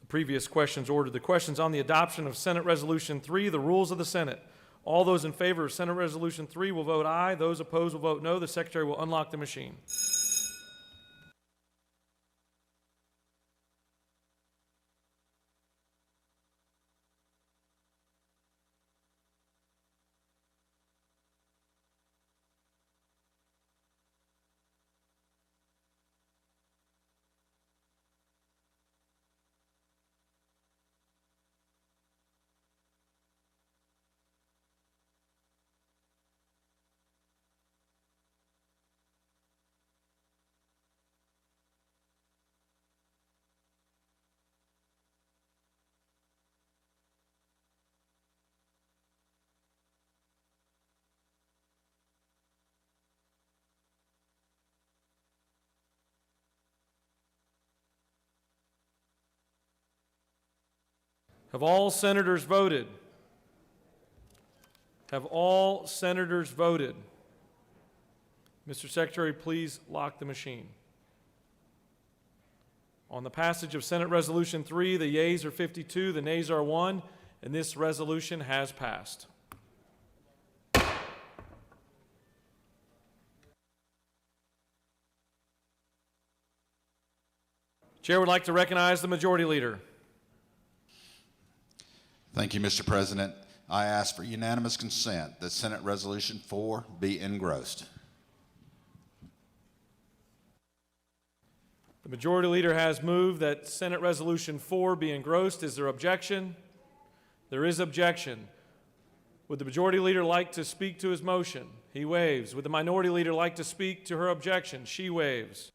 The previous questions ordered. The questions on the adoption of Senate Resolution 3, the rules of the Senate. All those in favor of Senate Resolution 3 will vote aye. Those opposed will vote no. The secretary will unlock the machine. Have all senators voted? Have all senators voted? Mr. Secretary, please lock the machine. On the passage of Senate Resolution 3, the yeas are 52, the nays are 1, and this resolution has passed. Chair would like to recognize the Majority Leader. Thank you, Mr. President. I ask for unanimous consent that Senate Resolution 4 be engrossed. The Majority Leader has moved that Senate Resolution 4 be engrossed. Is there objection? There is objection. Would the Majority Leader like to speak to his motion? He waves. Would the Minority Leader like to speak to her objection? She waves.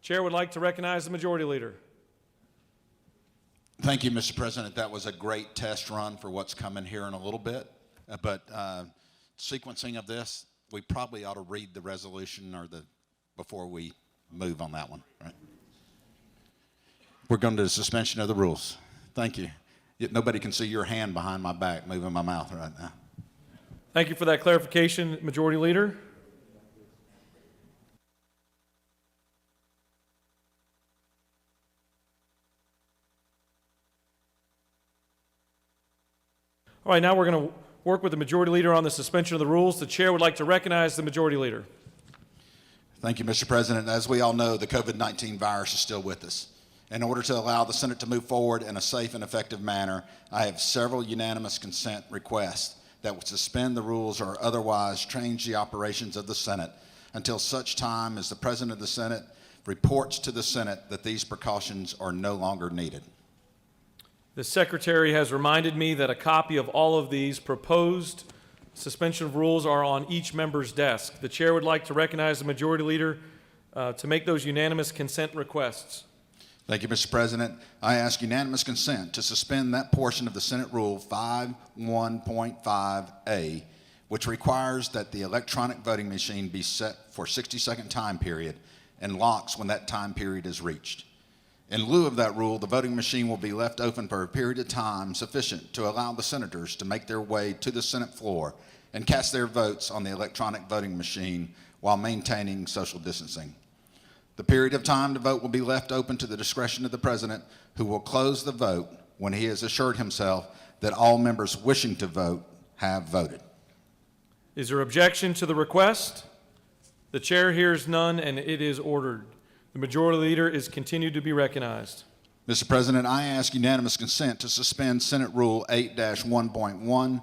Chair would like to recognize the Majority Leader. Thank you, Mr. President. That was a great test run for what's coming here in a little bit. But sequencing of this, we probably ought to read the resolution before we move on that one. Right? We're going to the suspension of the rules. Thank you. Yet nobody can see your hand behind my back moving my mouth right now. Thank you for that clarification, Majority Leader. All right, now we're going to work with the Majority Leader on the suspension of the rules. The Chair would like to recognize the Majority Leader. Thank you, Mr. President. As we all know, the COVID-19 virus is still with us. In order to allow the Senate to move forward in a safe and effective manner, I have several unanimous consent requests that would suspend the rules or otherwise change the operations of the Senate until such time as the President of the Senate reports to the Senate that these precautions are no longer needed. The Secretary has reminded me that a copy of all of these proposed suspension of rules are on each member's desk. The Chair would like to recognize the Majority Leader to make those unanimous consent requests. Thank you, Mr. President. I ask unanimous consent to suspend that portion of the Senate Rule 5.1.5A, which requires that the electronic voting machine be set for a 60-second time period and locks when that time period is reached. In lieu of that rule, the voting machine will be left open for a period of time sufficient to allow the senators to make their way to the Senate floor and cast their votes on the electronic voting machine while maintaining social distancing. The period of time to vote will be left open to the discretion of the president, who will close the vote when he has assured himself that all members wishing to vote have voted. Is there objection to the request? The chair hears none, and it is ordered. The majority leader is continued to be recognized. Mr. President, I ask unanimous consent to suspend Senate Rule 8-1.1,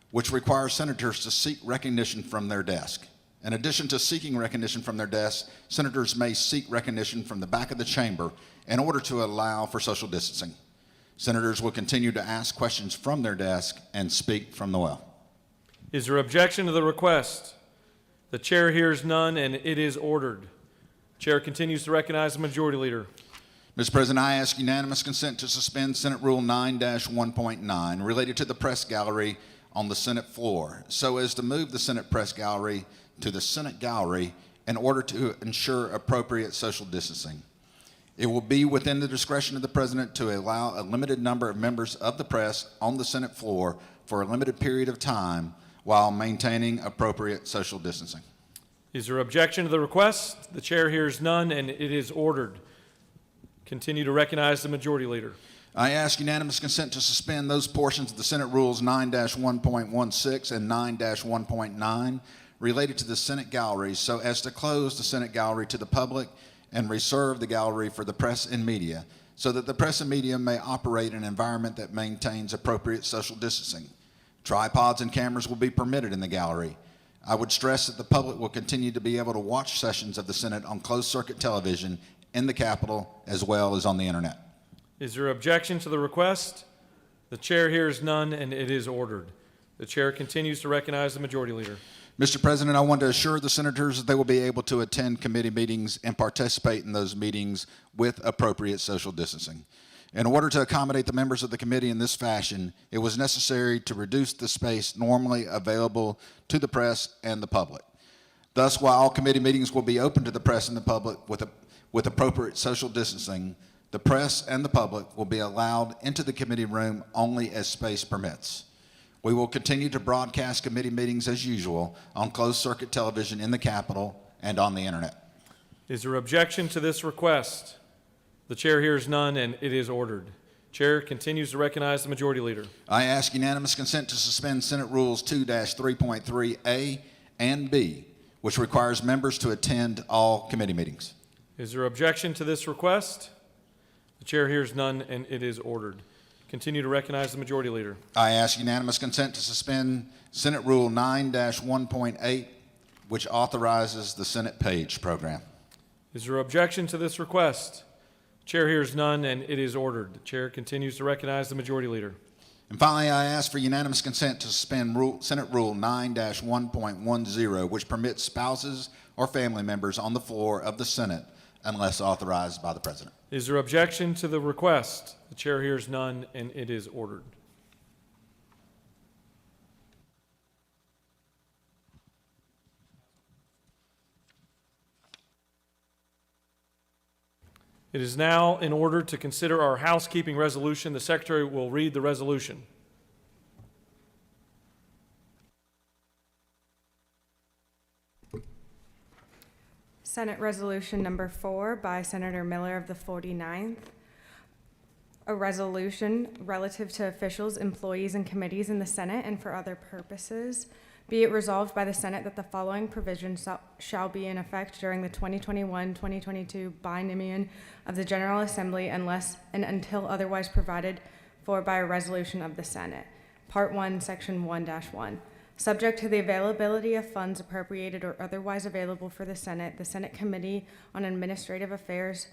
which requires senators to seek recognition from their desk. In addition to seeking recognition from their desk, senators may seek recognition from the back of the chamber in order to allow for social distancing. Senators will continue to ask questions from their desk and speak from the well. Is there objection to the request? The chair hears none, and it is ordered. Chair continues to recognize the majority leader. Mr. President, I ask unanimous consent to suspend Senate Rule 9-1.9 related to the press gallery on the Senate floor, so as to move the Senate press gallery to the Senate gallery in order to ensure appropriate social distancing. It will be within the discretion of the president to allow a limited number of members of the press on the Senate floor for a limited period of time while maintaining appropriate social distancing. Is there objection to the request? The chair hears none, and it is ordered. Continue to recognize the majority leader. I ask unanimous consent to suspend those portions of the Senate Rules 9-1.16 and 9-1.9 related to the Senate gallery so as to close the Senate gallery to the public and reserve the gallery for the press and media so that the press and media may operate in an environment that maintains appropriate social distancing. Tripods and cameras will be permitted in the gallery. I would stress that the public will continue to be able to watch sessions of the Senate on closed-circuit television in the Capitol as well as on the internet. Is there objection to the request? The chair hears none, and it is ordered. The chair continues to recognize the majority leader. Mr. President, I want to assure the senators that they will be able to attend committee meetings and participate in those meetings with appropriate social distancing. In order to accommodate the members of the committee in this fashion, it was necessary to reduce the space normally available to the press and the public. Thus, while all committee meetings will be open to the press and the public with appropriate social distancing, the press and the public will be allowed into the committee room only as space permits. We will continue to broadcast committee meetings as usual on closed-circuit television in the Capitol and on the internet. Is there objection to this request? The chair hears none, and it is ordered. Chair continues to recognize the majority leader. I ask unanimous consent to suspend Senate Rules 2-3.3A and B, which requires members to attend all committee meetings. Is there objection to this request? The chair hears none, and it is ordered. Continue to recognize the majority leader. I ask unanimous consent to suspend Senate Rule 9-1.8, which authorizes the Senate Page program. Is there objection to this request? Chair hears none, and it is ordered. The chair continues to recognize the majority leader. And finally, I ask for unanimous consent to suspend Senate Rule 9-1.10, which permits spouses or family members on the floor of the Senate unless authorized by the president. Is there objection to the request? The chair hears none, and it is ordered. It is now in order to consider our housekeeping resolution. The secretary will read the resolution. Senate Resolution Number 4 by Senator Miller of the 49th. A resolution relative to officials, employees, and committees in the Senate and for other purposes. Be it resolved by the Senate that the following provisions shall be in effect during the 2021-2022 biennium of the General Assembly unless and until otherwise provided for by a resolution of the Senate. Part 1, Section 1-1. Subject to the availability of funds appropriated or otherwise available for the Senate Committee on Administrative Affairs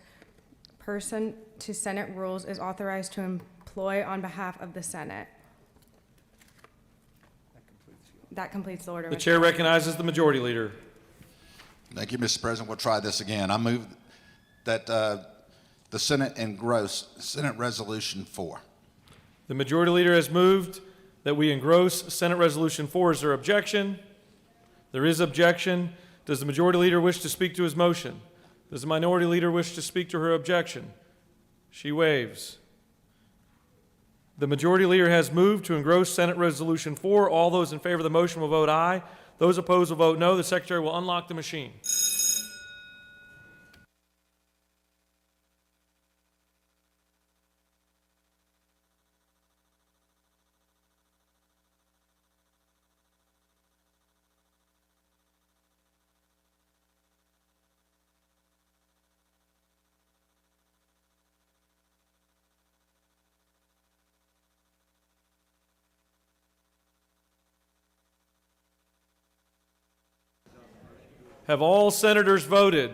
person to Senate rules is authorized to employ on behalf of the Senate. That completes the order. The chair recognizes the majority leader. Thank you, Mr. President. We'll try this again. I move that the Senate engross Senate Resolution 4. The majority leader has moved that we engross Senate Resolution 4. Is there objection? There is objection. Does the majority leader wish to speak to his motion? Does the minority leader wish to speak to her objection? She waves. The majority leader has moved to engross Senate Resolution 4. All those in favor of the motion will vote aye. Those opposed will vote no. The secretary will unlock the machine. Have all senators voted?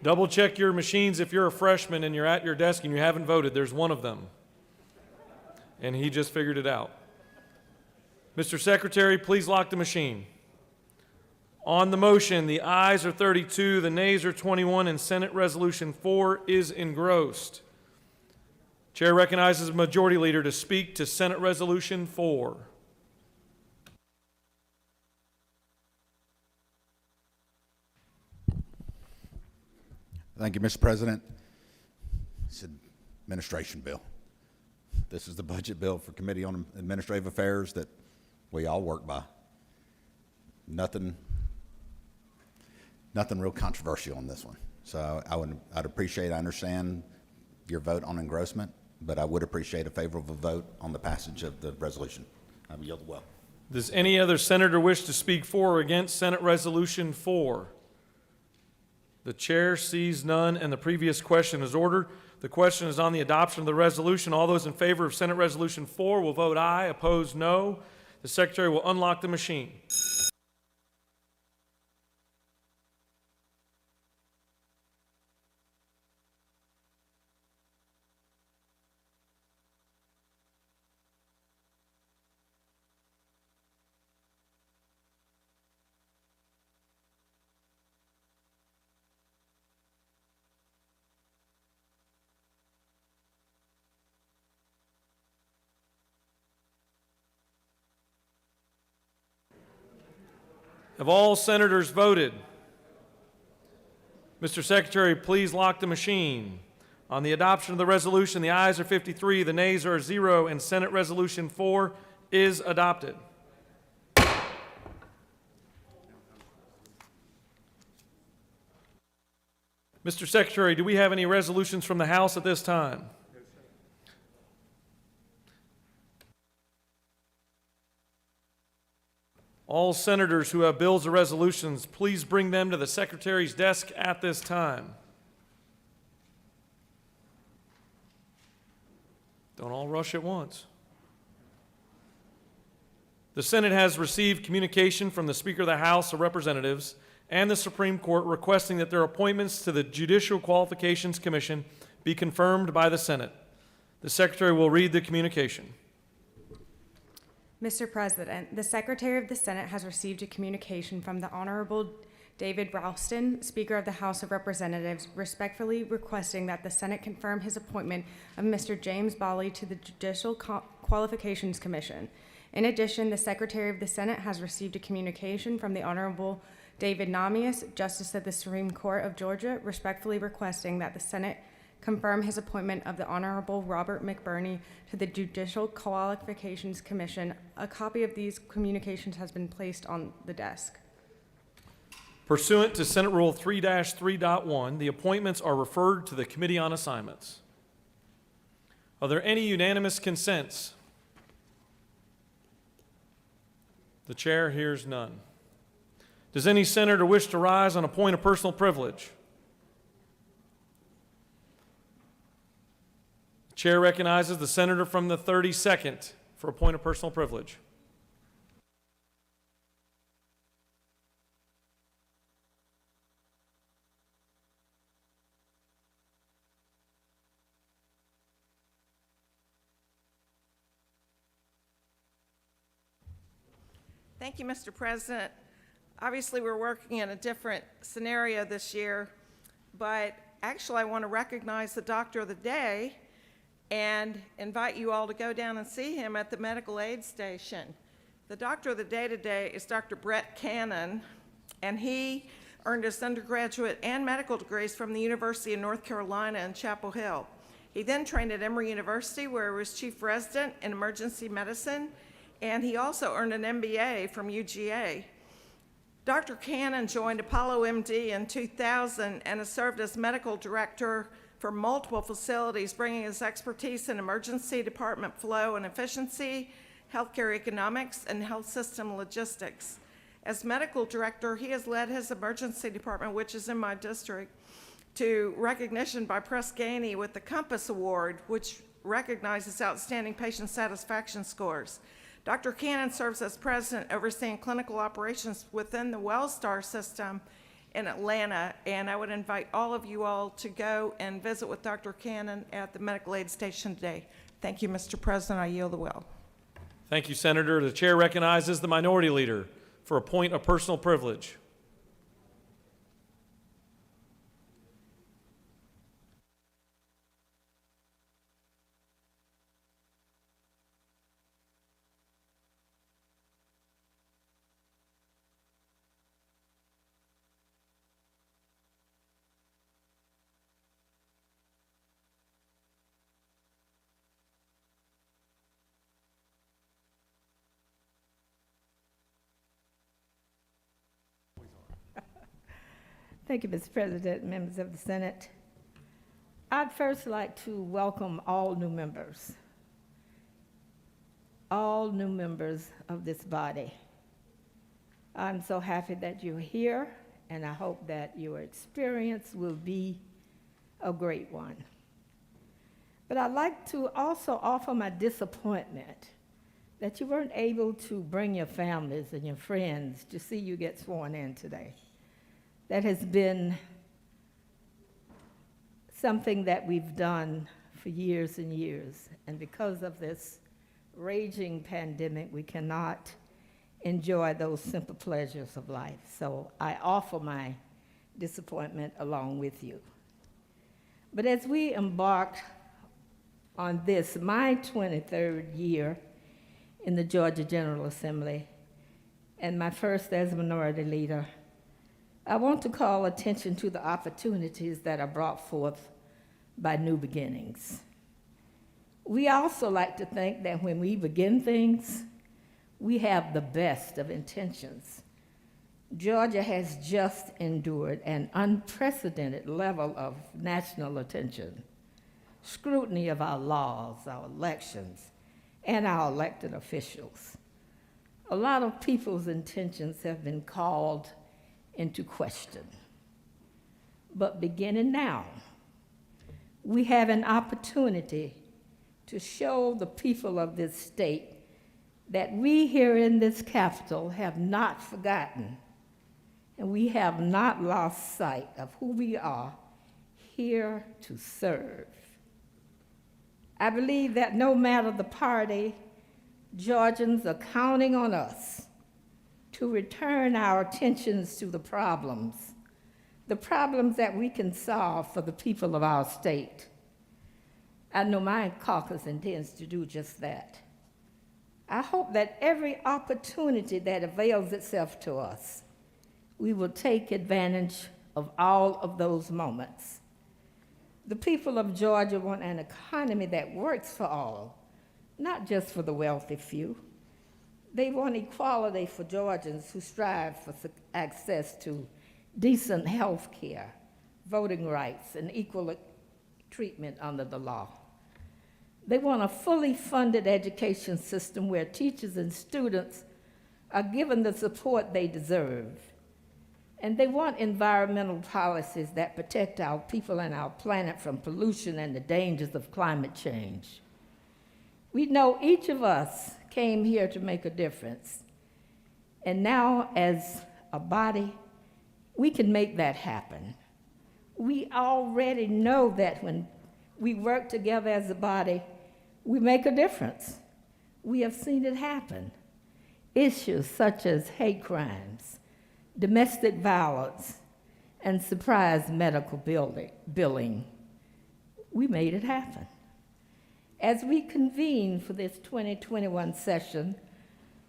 Double check your machines if you're a freshman and you're at your desk and you haven't voted. There's one of them. And he just figured it out. Mr. Secretary, please lock the machine. On the motion, the ayes are 32, the nays are 21, and Senate Resolution 4 is engrossed. Chair recognizes the Majority Leader to speak to Senate Resolution 4. Thank you, Mr. President. It's an administration bill. This is the budget bill for Committee on Administrative Affairs that we all work by. Nothing real controversial on this one. So I'd appreciate, I understand your vote on engrossment, but I would appreciate a favorable vote on the passage of the resolution. I yield the well. Does any other senator wish to speak for or against Senate Resolution 4? The chair sees none, and the previous question is ordered. The question is on the adoption of the resolution. All those in favor of Senate Resolution 4 will vote aye. Opposed, no. The Secretary will unlock the machine. Have all senators voted? Mr. Secretary, please lock the machine. On the adoption of the resolution, the ayes are 53, the nays are 0, and Senate Resolution 4 is adopted. Mr. Secretary, do we have any resolutions from the House at this time? All senators who have bills or resolutions, please bring them to the Secretary's desk at this time. Don't all rush at once. The Senate has received communication from the Speaker of the House of Representatives and the Supreme Court requesting that their appointments to the Judicial Qualifications Commission be confirmed by the Senate. The Secretary will read the communication. Mr. President, the Secretary of the Senate has received a communication from the Honorable David Ralston, Speaker of the House of Representatives, respectfully requesting that the Senate confirm his appointment of Mr. James Bali to the Judicial Qualifications Commission. In addition, the Secretary of the Senate has received a communication from the Honorable David Namias, Justice of the Supreme Court of Georgia, respectfully requesting that the Senate confirm his appointment of the Honorable Robert McBurney to the Judicial Qualifications Commission. A copy of these communications has been placed on the desk. Pursuant to Senate Rule 3-3.1, the appointments are referred to the Committee on Assignments. Are there any unanimous consents? The chair hears none. Does any senator wish to rise on a point of personal privilege? The chair recognizes the senator from the 32nd for a point of personal privilege. Thank you, Mr. President. Obviously, we're working in a different scenario this year, but actually I want to recognize the Doctor of the Day and invite you all to go down and see him at the medical aid station. The Doctor of the Day today is Dr. Brett Cannon, and he earned his undergraduate and medical degrees from the University of North Carolina in Chapel Hill. He then trained at Emory University, where he was chief resident in emergency medicine, and he also earned an MBA from UGA. Dr. Cannon joined Apollo MD in 2000 and has served as medical director for multiple facilities, bringing his expertise in emergency department flow and efficiency, healthcare economics, and health system logistics. As medical director, he has led his emergency department, which is in my district, to recognition by Press Ganey with the Compass Award, which recognizes outstanding patient satisfaction scores. Dr. Cannon serves as president overseeing clinical operations within the WellStar system in Atlanta, and I would invite all of you all to go and visit with Dr. Cannon at the medical aid station today. Thank you, Mr. President. I yield the will. Thank you, Senator. The chair recognizes the minority leader for a point of personal privilege. Thank you, Mr. President, members of the Senate. I'd first like to welcome all new members of this body. I'm so happy that you're here, and I hope that your experience will be a great one. But I'd like to also offer my disappointment that you weren't able to bring your families and your friends to see you get sworn in today. That has been something that we've done for years and years. And because of this raging pandemic, we cannot enjoy those simple pleasures of life. So I offer my disappointment along with you. But as we embark on this, my 23rd year in the Georgia General Assembly, and my first as minority leader, I want to call attention to the opportunities that are brought forth by new beginnings. We also like to think that when we begin things, we have the best of intentions. Georgia has just endured an unprecedented level of national attention, scrutiny of our laws, our elections, and our elected officials. A lot of people's intentions have been called into question. But beginning now, we have an opportunity to show the people of this state that we here in this capital have not forgotten, and we have not lost sight of who we are here to serve. I believe that no matter the party, Georgians are counting on us to return our attentions to the problems that we can solve for the people of our state. I know my caucus intends to do just that. I hope that every opportunity that avails itself to us, we will take advantage of all of those moments. The people of Georgia want an economy that works for all, not just for the wealthy few. They want equality for Georgians who strive for access to decent health care, voting rights, and equal treatment under the law. They want a fully funded education system where teachers and students are given the support they deserve. And they want environmental policies that protect our people and our planet from pollution and the dangers of climate change. We know each of us came here to make a difference. And now, as a body, we can make that happen. We already know that when we work together as a body, we make a difference. We have seen it happen. Issues such as hate crimes, domestic violence, and surprise medical billing, we made it happen. As we convene for this 2021 session,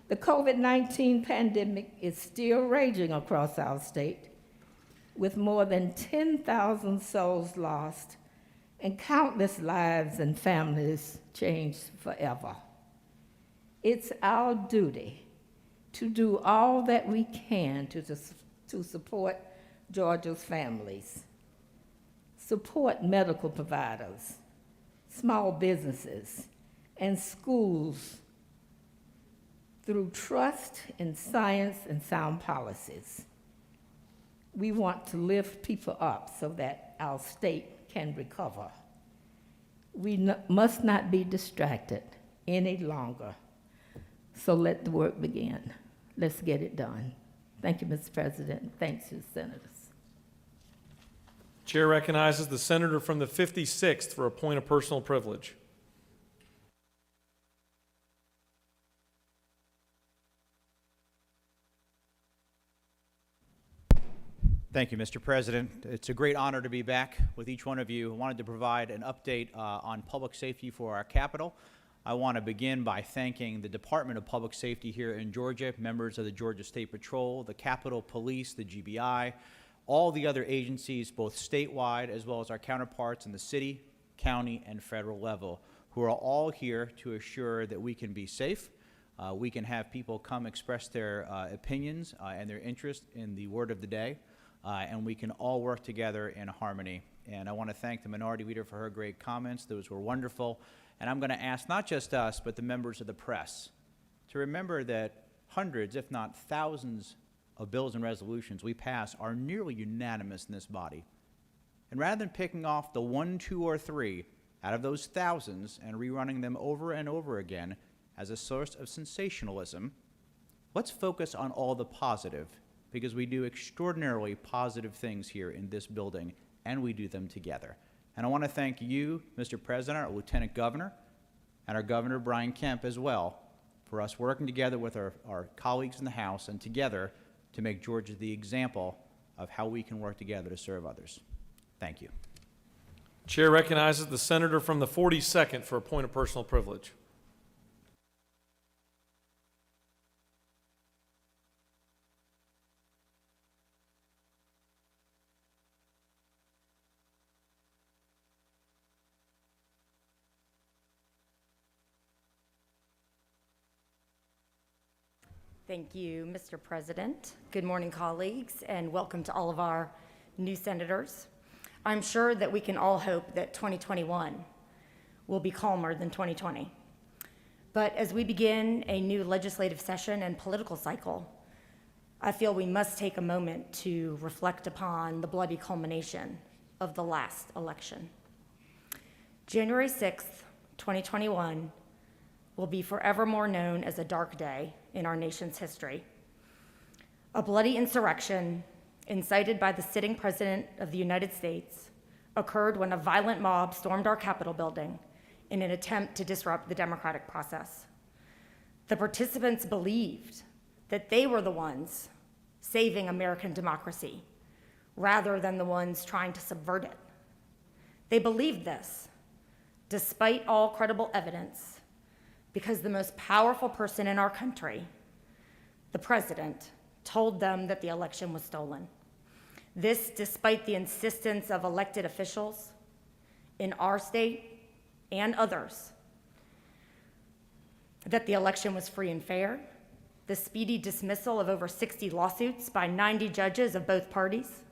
the COVID-19 pandemic is still raging across our state, with more than 10,000 souls lost and countless lives and families changed forever. It's our duty to do all that we can to support Georgia's families, support medical providers, small businesses, and schools through trust in science and sound policies. We want to lift people up so that our state can recover. We must not be distracted any longer. So let the work begin. Let's get it done. Thank you, Mr. President. Thanks to the senators. Chair recognizes the senator from the 56th for a point of personal privilege. Thank you, Mr. President. It's a great honor to be back with each one of you. I wanted to provide an update on public safety for our capital. I want to begin by thanking the Department of Public Safety here in Georgia, members of the Georgia State Patrol, the Capitol Police, the GBI, all the other agencies, both statewide as well as our counterparts in the city, county, and federal level, who are all here to assure that we can be safe. We can have people come express their opinions and their interest in the word of the day. And we can all work together in harmony. And I want to thank the Minority Leader for her great comments. Those were wonderful. And I'm going to ask not just us, but the members of the press to remember that hundreds, if not thousands, of bills and resolutions we pass are nearly unanimous in this body. And rather than picking off the 1, 2, or 3 out of those thousands and rerunning them over and over again as a source of sensationalism, let's focus on all the positive, because we do extraordinarily positive things here in this building, and we do them together. And I want to thank you, Mr. President, our Lieutenant Governor, and our Governor, Brian Kemp, as well, for us working together with our colleagues in the House and together to make Georgia the example of how we can work together to serve others. Thank you. Chair recognizes the senator from the 42nd for a point of personal privilege. Thank you, Mr. President. Good morning, colleagues, and welcome to all of our new senators. I'm sure that we can all hope that 2021 will be calmer than 2020. But as we begin a new legislative session and political cycle, I feel we must take a moment to reflect upon the bloody culmination of the last election. January 6th, 2021 will be forevermore known as a dark day in our nation's history. A bloody insurrection incited by the sitting President of the United States occurred when a violent mob stormed our Capitol building in an attempt to disrupt the democratic process. The participants believed that they were the ones saving American democracy rather than the ones trying to subvert it. They believed this, despite all credible evidence, because the most powerful person in our country, the president, told them that the election was stolen. This despite the insistence of elected officials in our state and others that the election was free and fair, the speedy dismissal of over 60 lawsuits by 90 judges of both parties,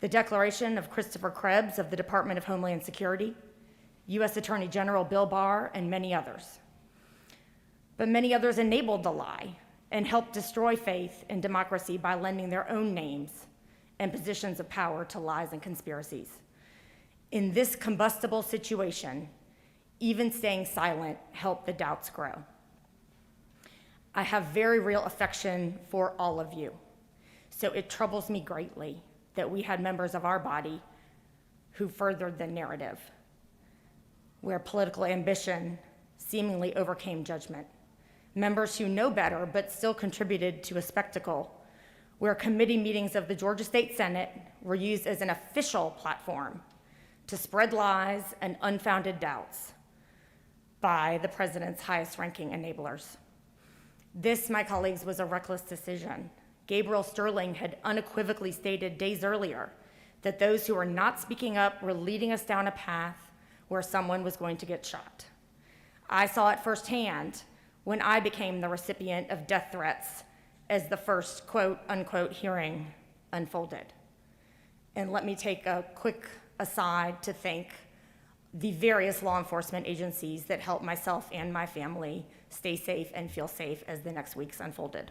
the declaration of Christopher Krebs of the Department of Homeland Security, U.S. Attorney General Bill Barr, and many others. But many others enabled the lie and helped destroy faith in democracy by lending their own names and positions of power to lies and conspiracies. In this combustible situation, even staying silent helped the doubts grow. I have very real affection for all of you, so it troubles me greatly that we had members of our body who furthered the narrative, where political ambition seemingly overcame judgment. Members who know better but still contributed to a spectacle where committee meetings of the Georgia State Senate were used as an official platform to spread lies and unfounded doubts by the president's highest-ranking enablers. This, my colleagues, was a reckless decision. Gabriel Sterling had unequivocally stated days earlier that those who were not speaking up were leading us down a path where someone was going to get shot. I saw it firsthand when I became the recipient of death threats as the first quote-unquote hearing unfolded. And let me take a quick aside to thank the various law enforcement agencies that helped myself and my family stay safe and feel safe as the next weeks unfolded.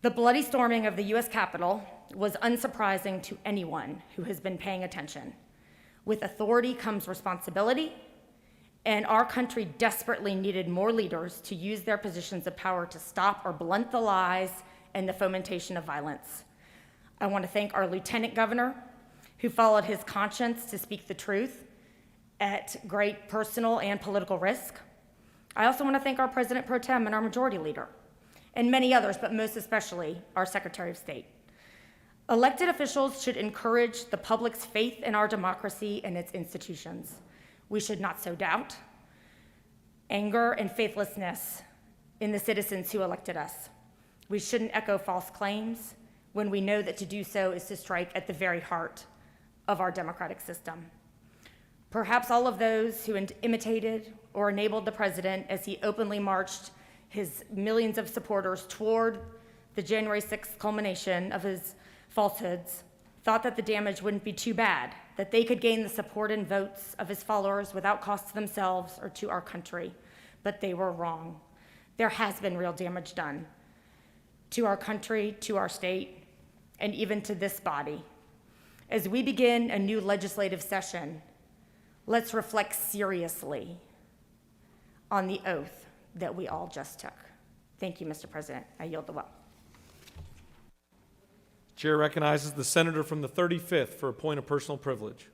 The bloody storming of the U.S. Capitol was unsurprising to anyone who has been paying attention. With authority comes responsibility, And our country desperately needed more leaders to use their positions of power to stop or blunt the lies and the fomentation of violence. I want to thank our Lieutenant Governor, who followed his conscience to speak the truth at great personal and political risk. I also want to thank our President Pro Tem and our Majority Leader, and many others, but most especially our Secretary of State. Elected officials should encourage the public's faith in our democracy and its institutions. We should not sow doubt, anger, and faithlessness in the citizens who elected us. We shouldn't echo false claims when we know that to do so is to strike at the very heart of our democratic system. Perhaps all of those who imitated or enabled the president as he openly marched his millions of supporters toward the January 6th culmination of his falsehoods thought that the damage wouldn't be too bad, that they could gain the support and votes of his followers without cost to themselves or to our country. But they were wrong. There has been real damage done to our country, to our state, and even to this body. As we begin a new legislative session, let's reflect seriously on the oath that we all just took. Thank you, Mr. President. I yield the well. Chair recognizes the senator from the 35th for a point of personal privilege.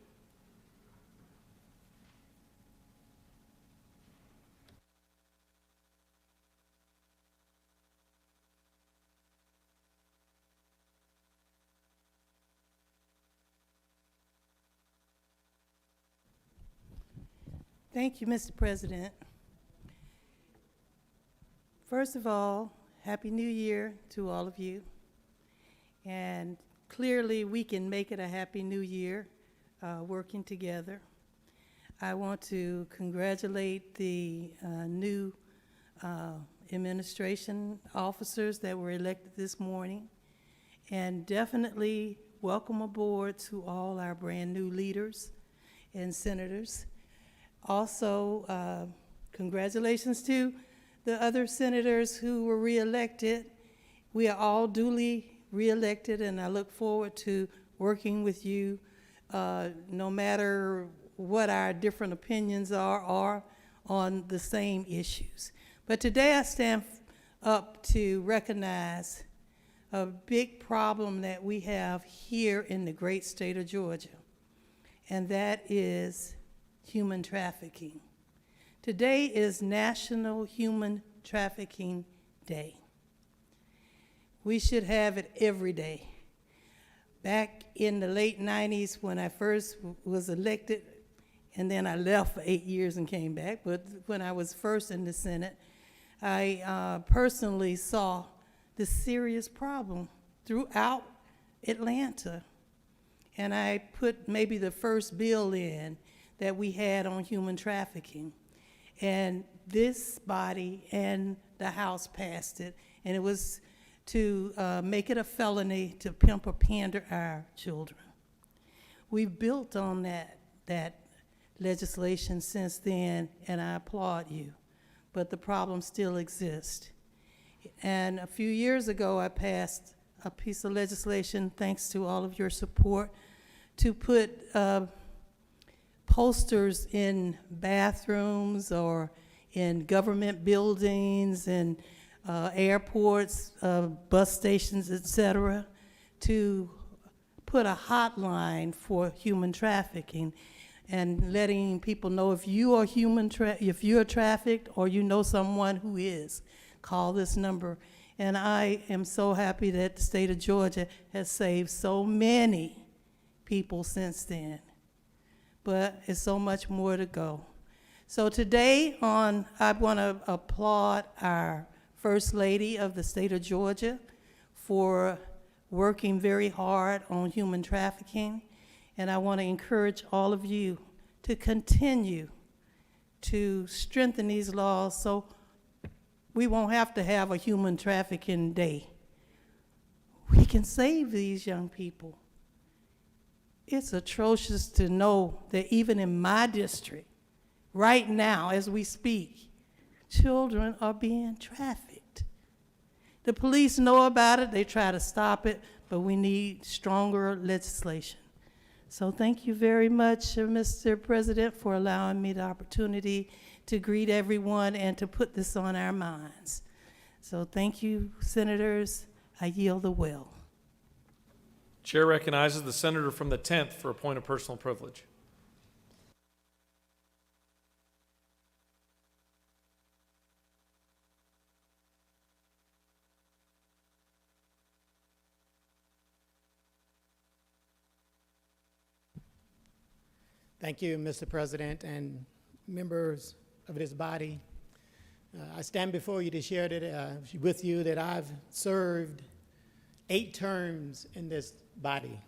Thank you, Mr. President. First of all, Happy New Year to all of you. And clearly, we can make it a Happy New Year working together. I want to congratulate the new administration officers that were elected this morning, and definitely welcome aboard to all our brand new leaders and senators. Also, congratulations to the other senators who were reelected. We are all duly reelected, and I look forward to working with you no matter what our different opinions are on the same issues. But today I stand up to recognize a big problem that we have here in the great state of Georgia, and that is human trafficking. Today is National Human Trafficking Day. We should have it every day. Back in the late 90s when I first was elected, and then I left for 8 years and came back, but when I was first in the Senate, I personally saw this serious problem throughout Atlanta. And I put maybe the first bill in that we had on human trafficking. And this body and the House passed it, and it was to make it a felony to pimp or pander our children. We've built on that legislation since then, and I applaud you, but the problem still exists. And a few years ago, I passed a piece of legislation, thanks to all of your support, to put posters in bathrooms or in government buildings and airports, bus stations, etc., to put a hotline for human trafficking and letting people know if you are if you're trafficked or you know someone who is, call this number. And I am so happy that the state of Georgia has saved so many people since then. But it's so much more to go. So today I want to applaud our First Lady of the state of Georgia for working very hard on human trafficking. And I want to encourage all of you to continue to strengthen these laws so we won't have to have a human trafficking day. We can save these young people. It's atrocious to know that even in my district, right now as we speak, children are being trafficked. The police know about it, they try to stop it, but we need stronger legislation. So thank you very much, Mr. President, for allowing me the opportunity to greet everyone and to put this on our minds. So thank you, Senators. I yield the will. Chair recognizes the senator from the 10th for a point of personal privilege. Thank you, Mr. President and members of this body. I stand before you to share that, with you that I've served 8 terms in this body.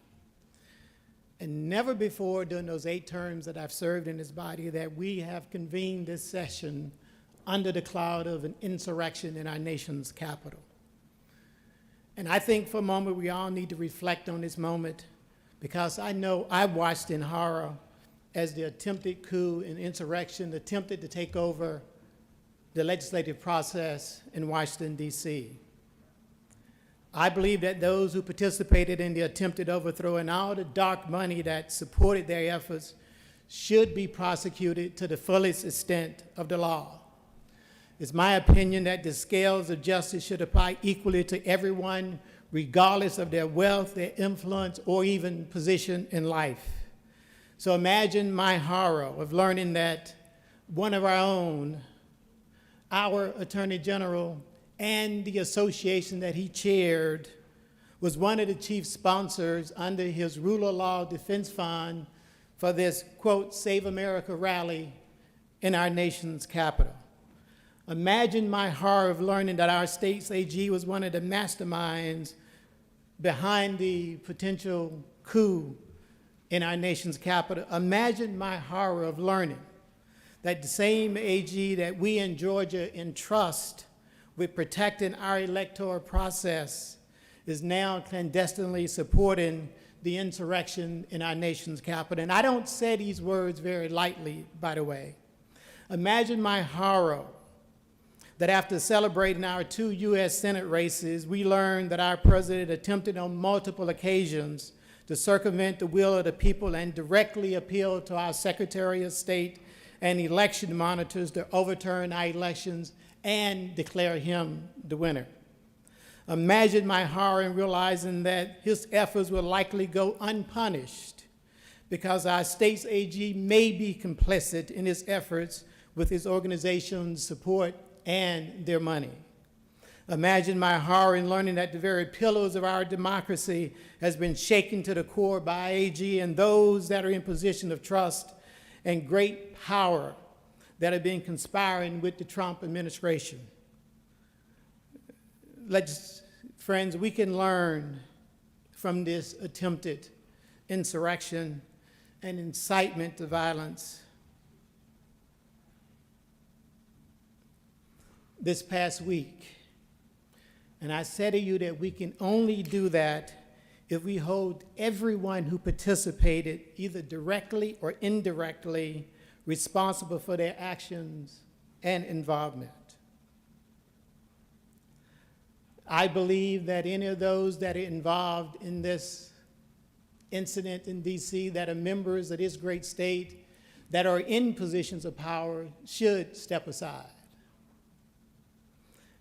And never before during those 8 terms that I've served in this body that we have convened this session under the cloud of an insurrection in our nation's capital. And I think for a moment we all need to reflect on this moment, because I know I watched in horror as the attempted coup and insurrection attempted to take over the legislative process in Washington, D.C. I believe that those who participated in the attempted overthrow and all the dark money that supported their efforts should be prosecuted to the fullest extent of the law. It's my opinion that the scales of justice should apply equally to everyone, regardless of their wealth, their influence, or even position in life. So imagine my horror of learning that one of our own, our Attorney General, and the association that he chaired was one of the chief sponsors under his Rule of Law Defense Fund for this, quote, Save America rally in our nation's capital. Imagine my horror of learning that our state's AG was one of the masterminds behind the potential coup in our nation's capital. Imagine my horror of learning that the same AG that we in Georgia entrust with protecting our electoral process is now clandestinely supporting the insurrection in our nation's capital. And I don't say these words very lightly, by the way. Imagine my horror that after celebrating our 2 U.S. Senate races, we learned that our president attempted on multiple occasions to circumvent the will of the people and directly appeal to our Secretary of State and election monitors to overturn our elections and declare him the winner. Imagine my horror in realizing that his efforts will likely go unpunished because our state's AG may be complicit in his efforts with his organization's support and their money. Imagine my horror in learning that the very pillars of our democracy has been shaken to the core by AG and those that are in position of trust and great power that have been conspiring with the Trump administration. Friends, we can learn from this attempted insurrection and incitement to violence. This past week, and I said to you that we can only do that if we hold everyone who participated, either directly or indirectly, responsible for their actions and involvement. I believe that any of those that are involved in this incident in D.C. that are members of this great state that are in positions of power should step aside.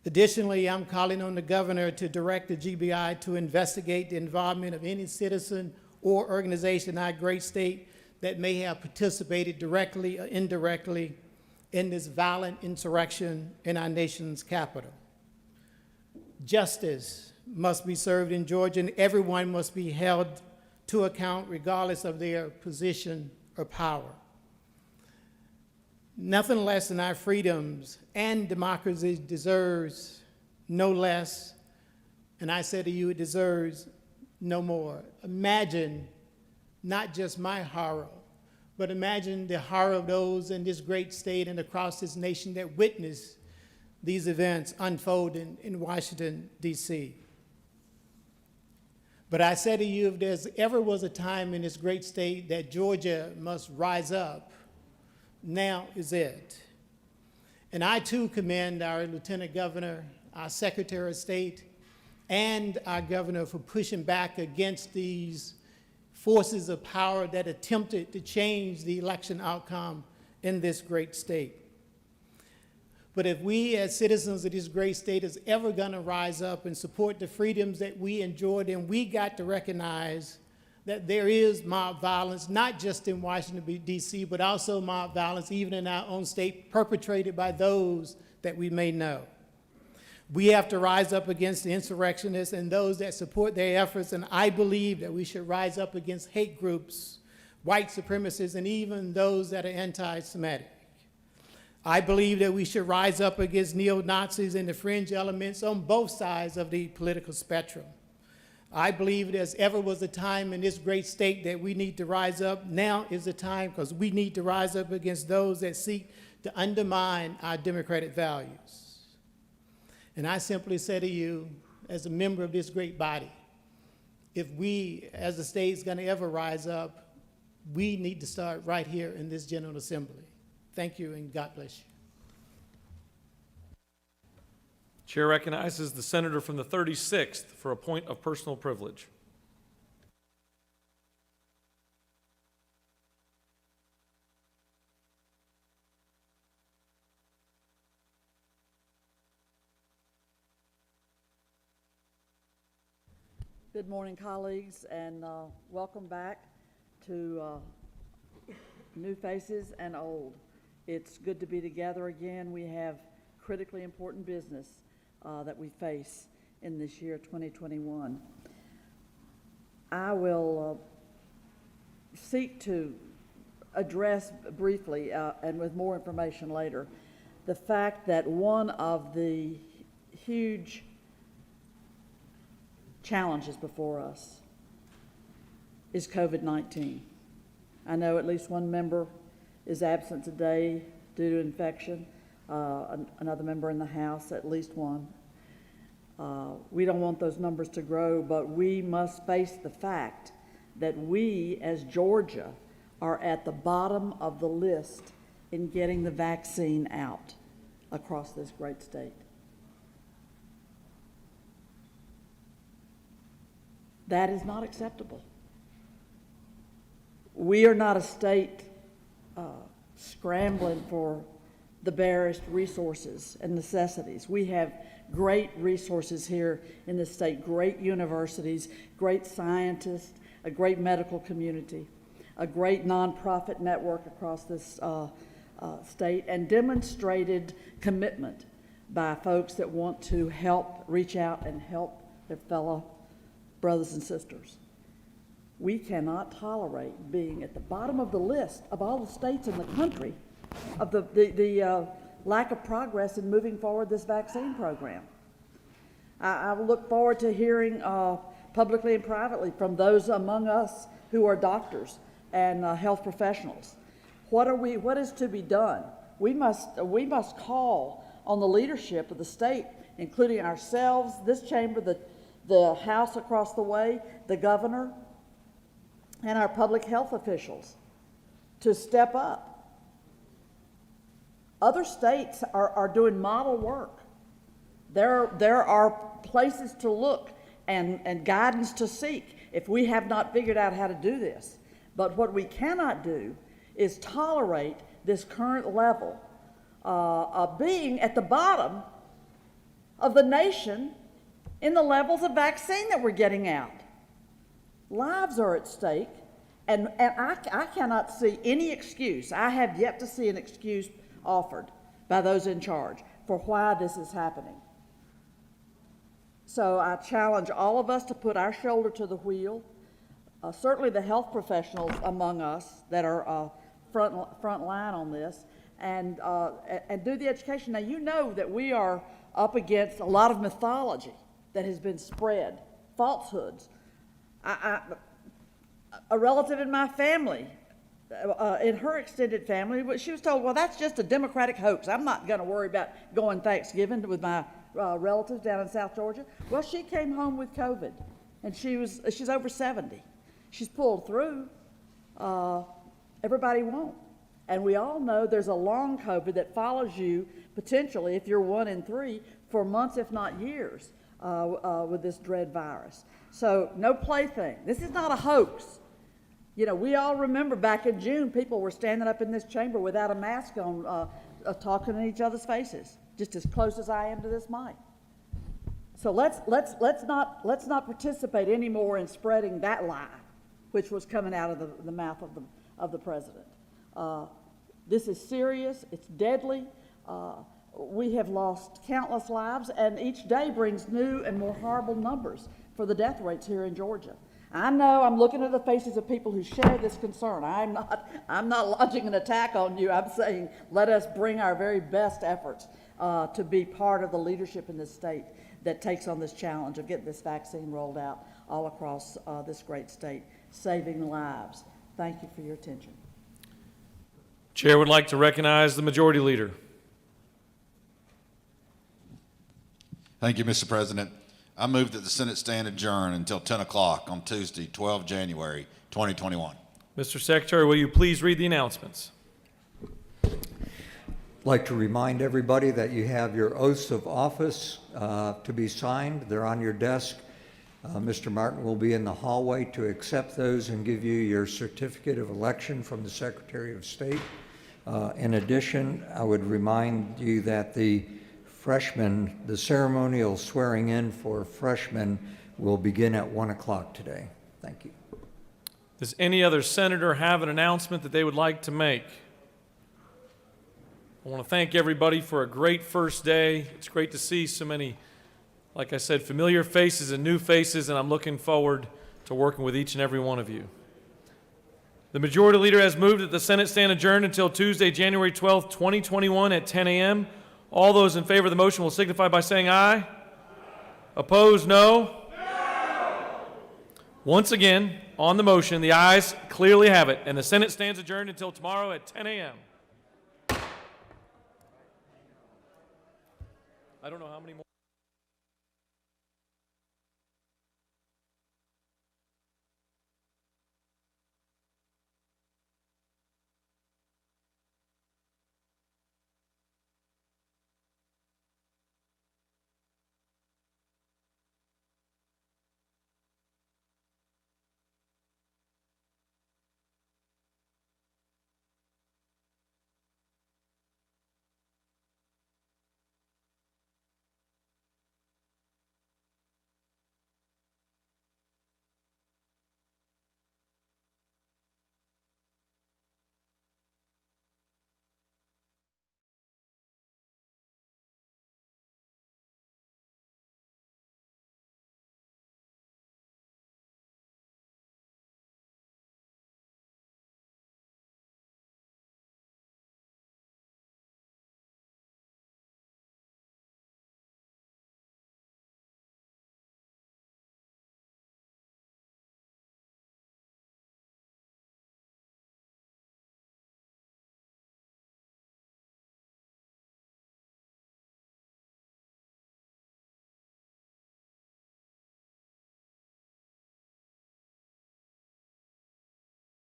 Additionally, I'm calling on the governor to direct the GBI to investigate the involvement of any citizen or organization in our great state that may have participated directly or indirectly in this violent insurrection in our nation's capital. Justice must be served in Georgia, and everyone must be held to account regardless of their position or power. Nothing less than our freedoms and democracy deserves no less, and I say to you, it deserves no more. Imagine not just my horror, but imagine the horror of those in this great state and across this nation that witnessed these events unfolding in Washington, D.C. But I say to you, if there's ever was a time in this great state that Georgia must rise up, now is it. And I too commend our Lieutenant Governor, our Secretary of State, and our governor for pushing back against these forces of power that attempted to change the election outcome in this great state. But if we as citizens of this great state is ever going to rise up and support the freedoms that we enjoy, then we got to recognize that there is mob violence, not just in Washington, D.C., but also mob violence even in our own state, perpetrated by those that we may know. We have to rise up against the insurrectionists and those that support their efforts, and I believe that we should rise up against hate groups, white supremacists, and even those that are anti-Semitic. I believe that we should rise up against neo-Nazis and the fringe elements on both sides of the political spectrum. I believe that as ever was a time in this great state that we need to rise up, now is the time, because we need to rise up against those that seek to undermine our democratic values. And I simply say to you, as a member of this great body, if we, as a state, is going to ever rise up, we need to start right here in this General Assembly. Thank you, and God bless you. Chair recognizes the senator from the 36th for a point of personal privilege. Good morning, colleagues, and welcome back to new faces and old. It's good to be together again. We have critically important business that we face in this year, 2021. I will seek to address briefly, and with more information later, the fact that one of the huge challenges before us is COVID-19. I know at least one member is absent today due to infection. Another member in the House, at least one. We don't want those numbers to grow, but we must face the fact that we, as Georgia, are at the bottom of the list in getting the vaccine out across this great state. That is not acceptable. We are not a state scrambling for the barest resources and necessities. We have great resources here in the state, great universities, great scientists, a great medical community, a great nonprofit network across this state, and demonstrated commitment by folks that want to help, reach out and help their fellow brothers and sisters. We cannot tolerate being at the bottom of the list of all the states in the country of the lack of progress in moving forward this vaccine program. I look forward to hearing publicly and privately from those among us who are doctors and health professionals. What is to be done? We must call on the leadership of the state, including ourselves, this chamber, the House across the way, the governor, and our public health officials to step up. Other states are doing model work. There are places to look and guidance to seek if we have not figured out how to do this. But what we cannot do is tolerate this current level of being at the bottom of the nation in the levels of vaccine that we're getting out. Lives are at stake, and I cannot see any excuse. I have yet to see an excuse offered by those in charge for why this is happening. So I challenge all of us to put our shoulder to the wheel, certainly the health professionals among us that are front line on this, and do the education. Now, you know that we are up against a lot of mythology that has been spread, falsehoods. A relative in my family, in her extended family, she was told, well, that's just a Democratic hoax. I'm not going to worry about going Thanksgiving with my relatives down in South Georgia. Well, she came home with COVID, and she's over 70. She's pulled through. Everybody won't. And we all know there's a long COVID that follows you, potentially, if you're 1 in 3, for months, if not years, with this dread virus. So no plaything. This is not a hoax. You know, we all remember back in June, people were standing up in this chamber without a mask on, talking in each other's faces, just as close as I am to this mic. So let's not participate anymore in spreading that lie, which was coming out of the mouth of the president. This is serious. It's deadly. We have lost countless lives, and each day brings new and more horrible numbers for the death rates here in Georgia. I know I'm looking at the faces of people who share this concern. I'm not lodging an attack on you. I'm saying let us bring our very best efforts to be part of the leadership in this state that takes on this challenge of getting this vaccine rolled out all across this great state, saving lives. Thank you for your attention. Chair would like to recognize the Majority Leader. Thank you, Mr. President. I move that the Senate stand adjourned until 10 o'clock on Tuesday, 12 January 2021. Mr. Secretary, will you please read the announcements? I'd like to remind everybody that you have your oaths of office to be signed. They're on your desk. Mr. Martin will be in the hallway to accept those and give you your certificate of election from the Secretary of State. In addition, I would remind you that the ceremonial swearing in for freshmen will begin at 1 o'clock today. Thank you. Does any other senator have an announcement that they would like to make? I want to thank everybody for a great first day. It's great to see so many, like I said, familiar faces and new faces, and I'm looking forward to working with each and every one of you. The Majority Leader has moved that the Senate stand adjourned until Tuesday, January 12th, 2021 at 10 a.m. All those in favor of the motion will signify by saying aye. Opposed, no. Once again, on the motion, the ayes clearly have it, and the Senate stands adjourned until tomorrow at 10 a.m. I don't know how many more.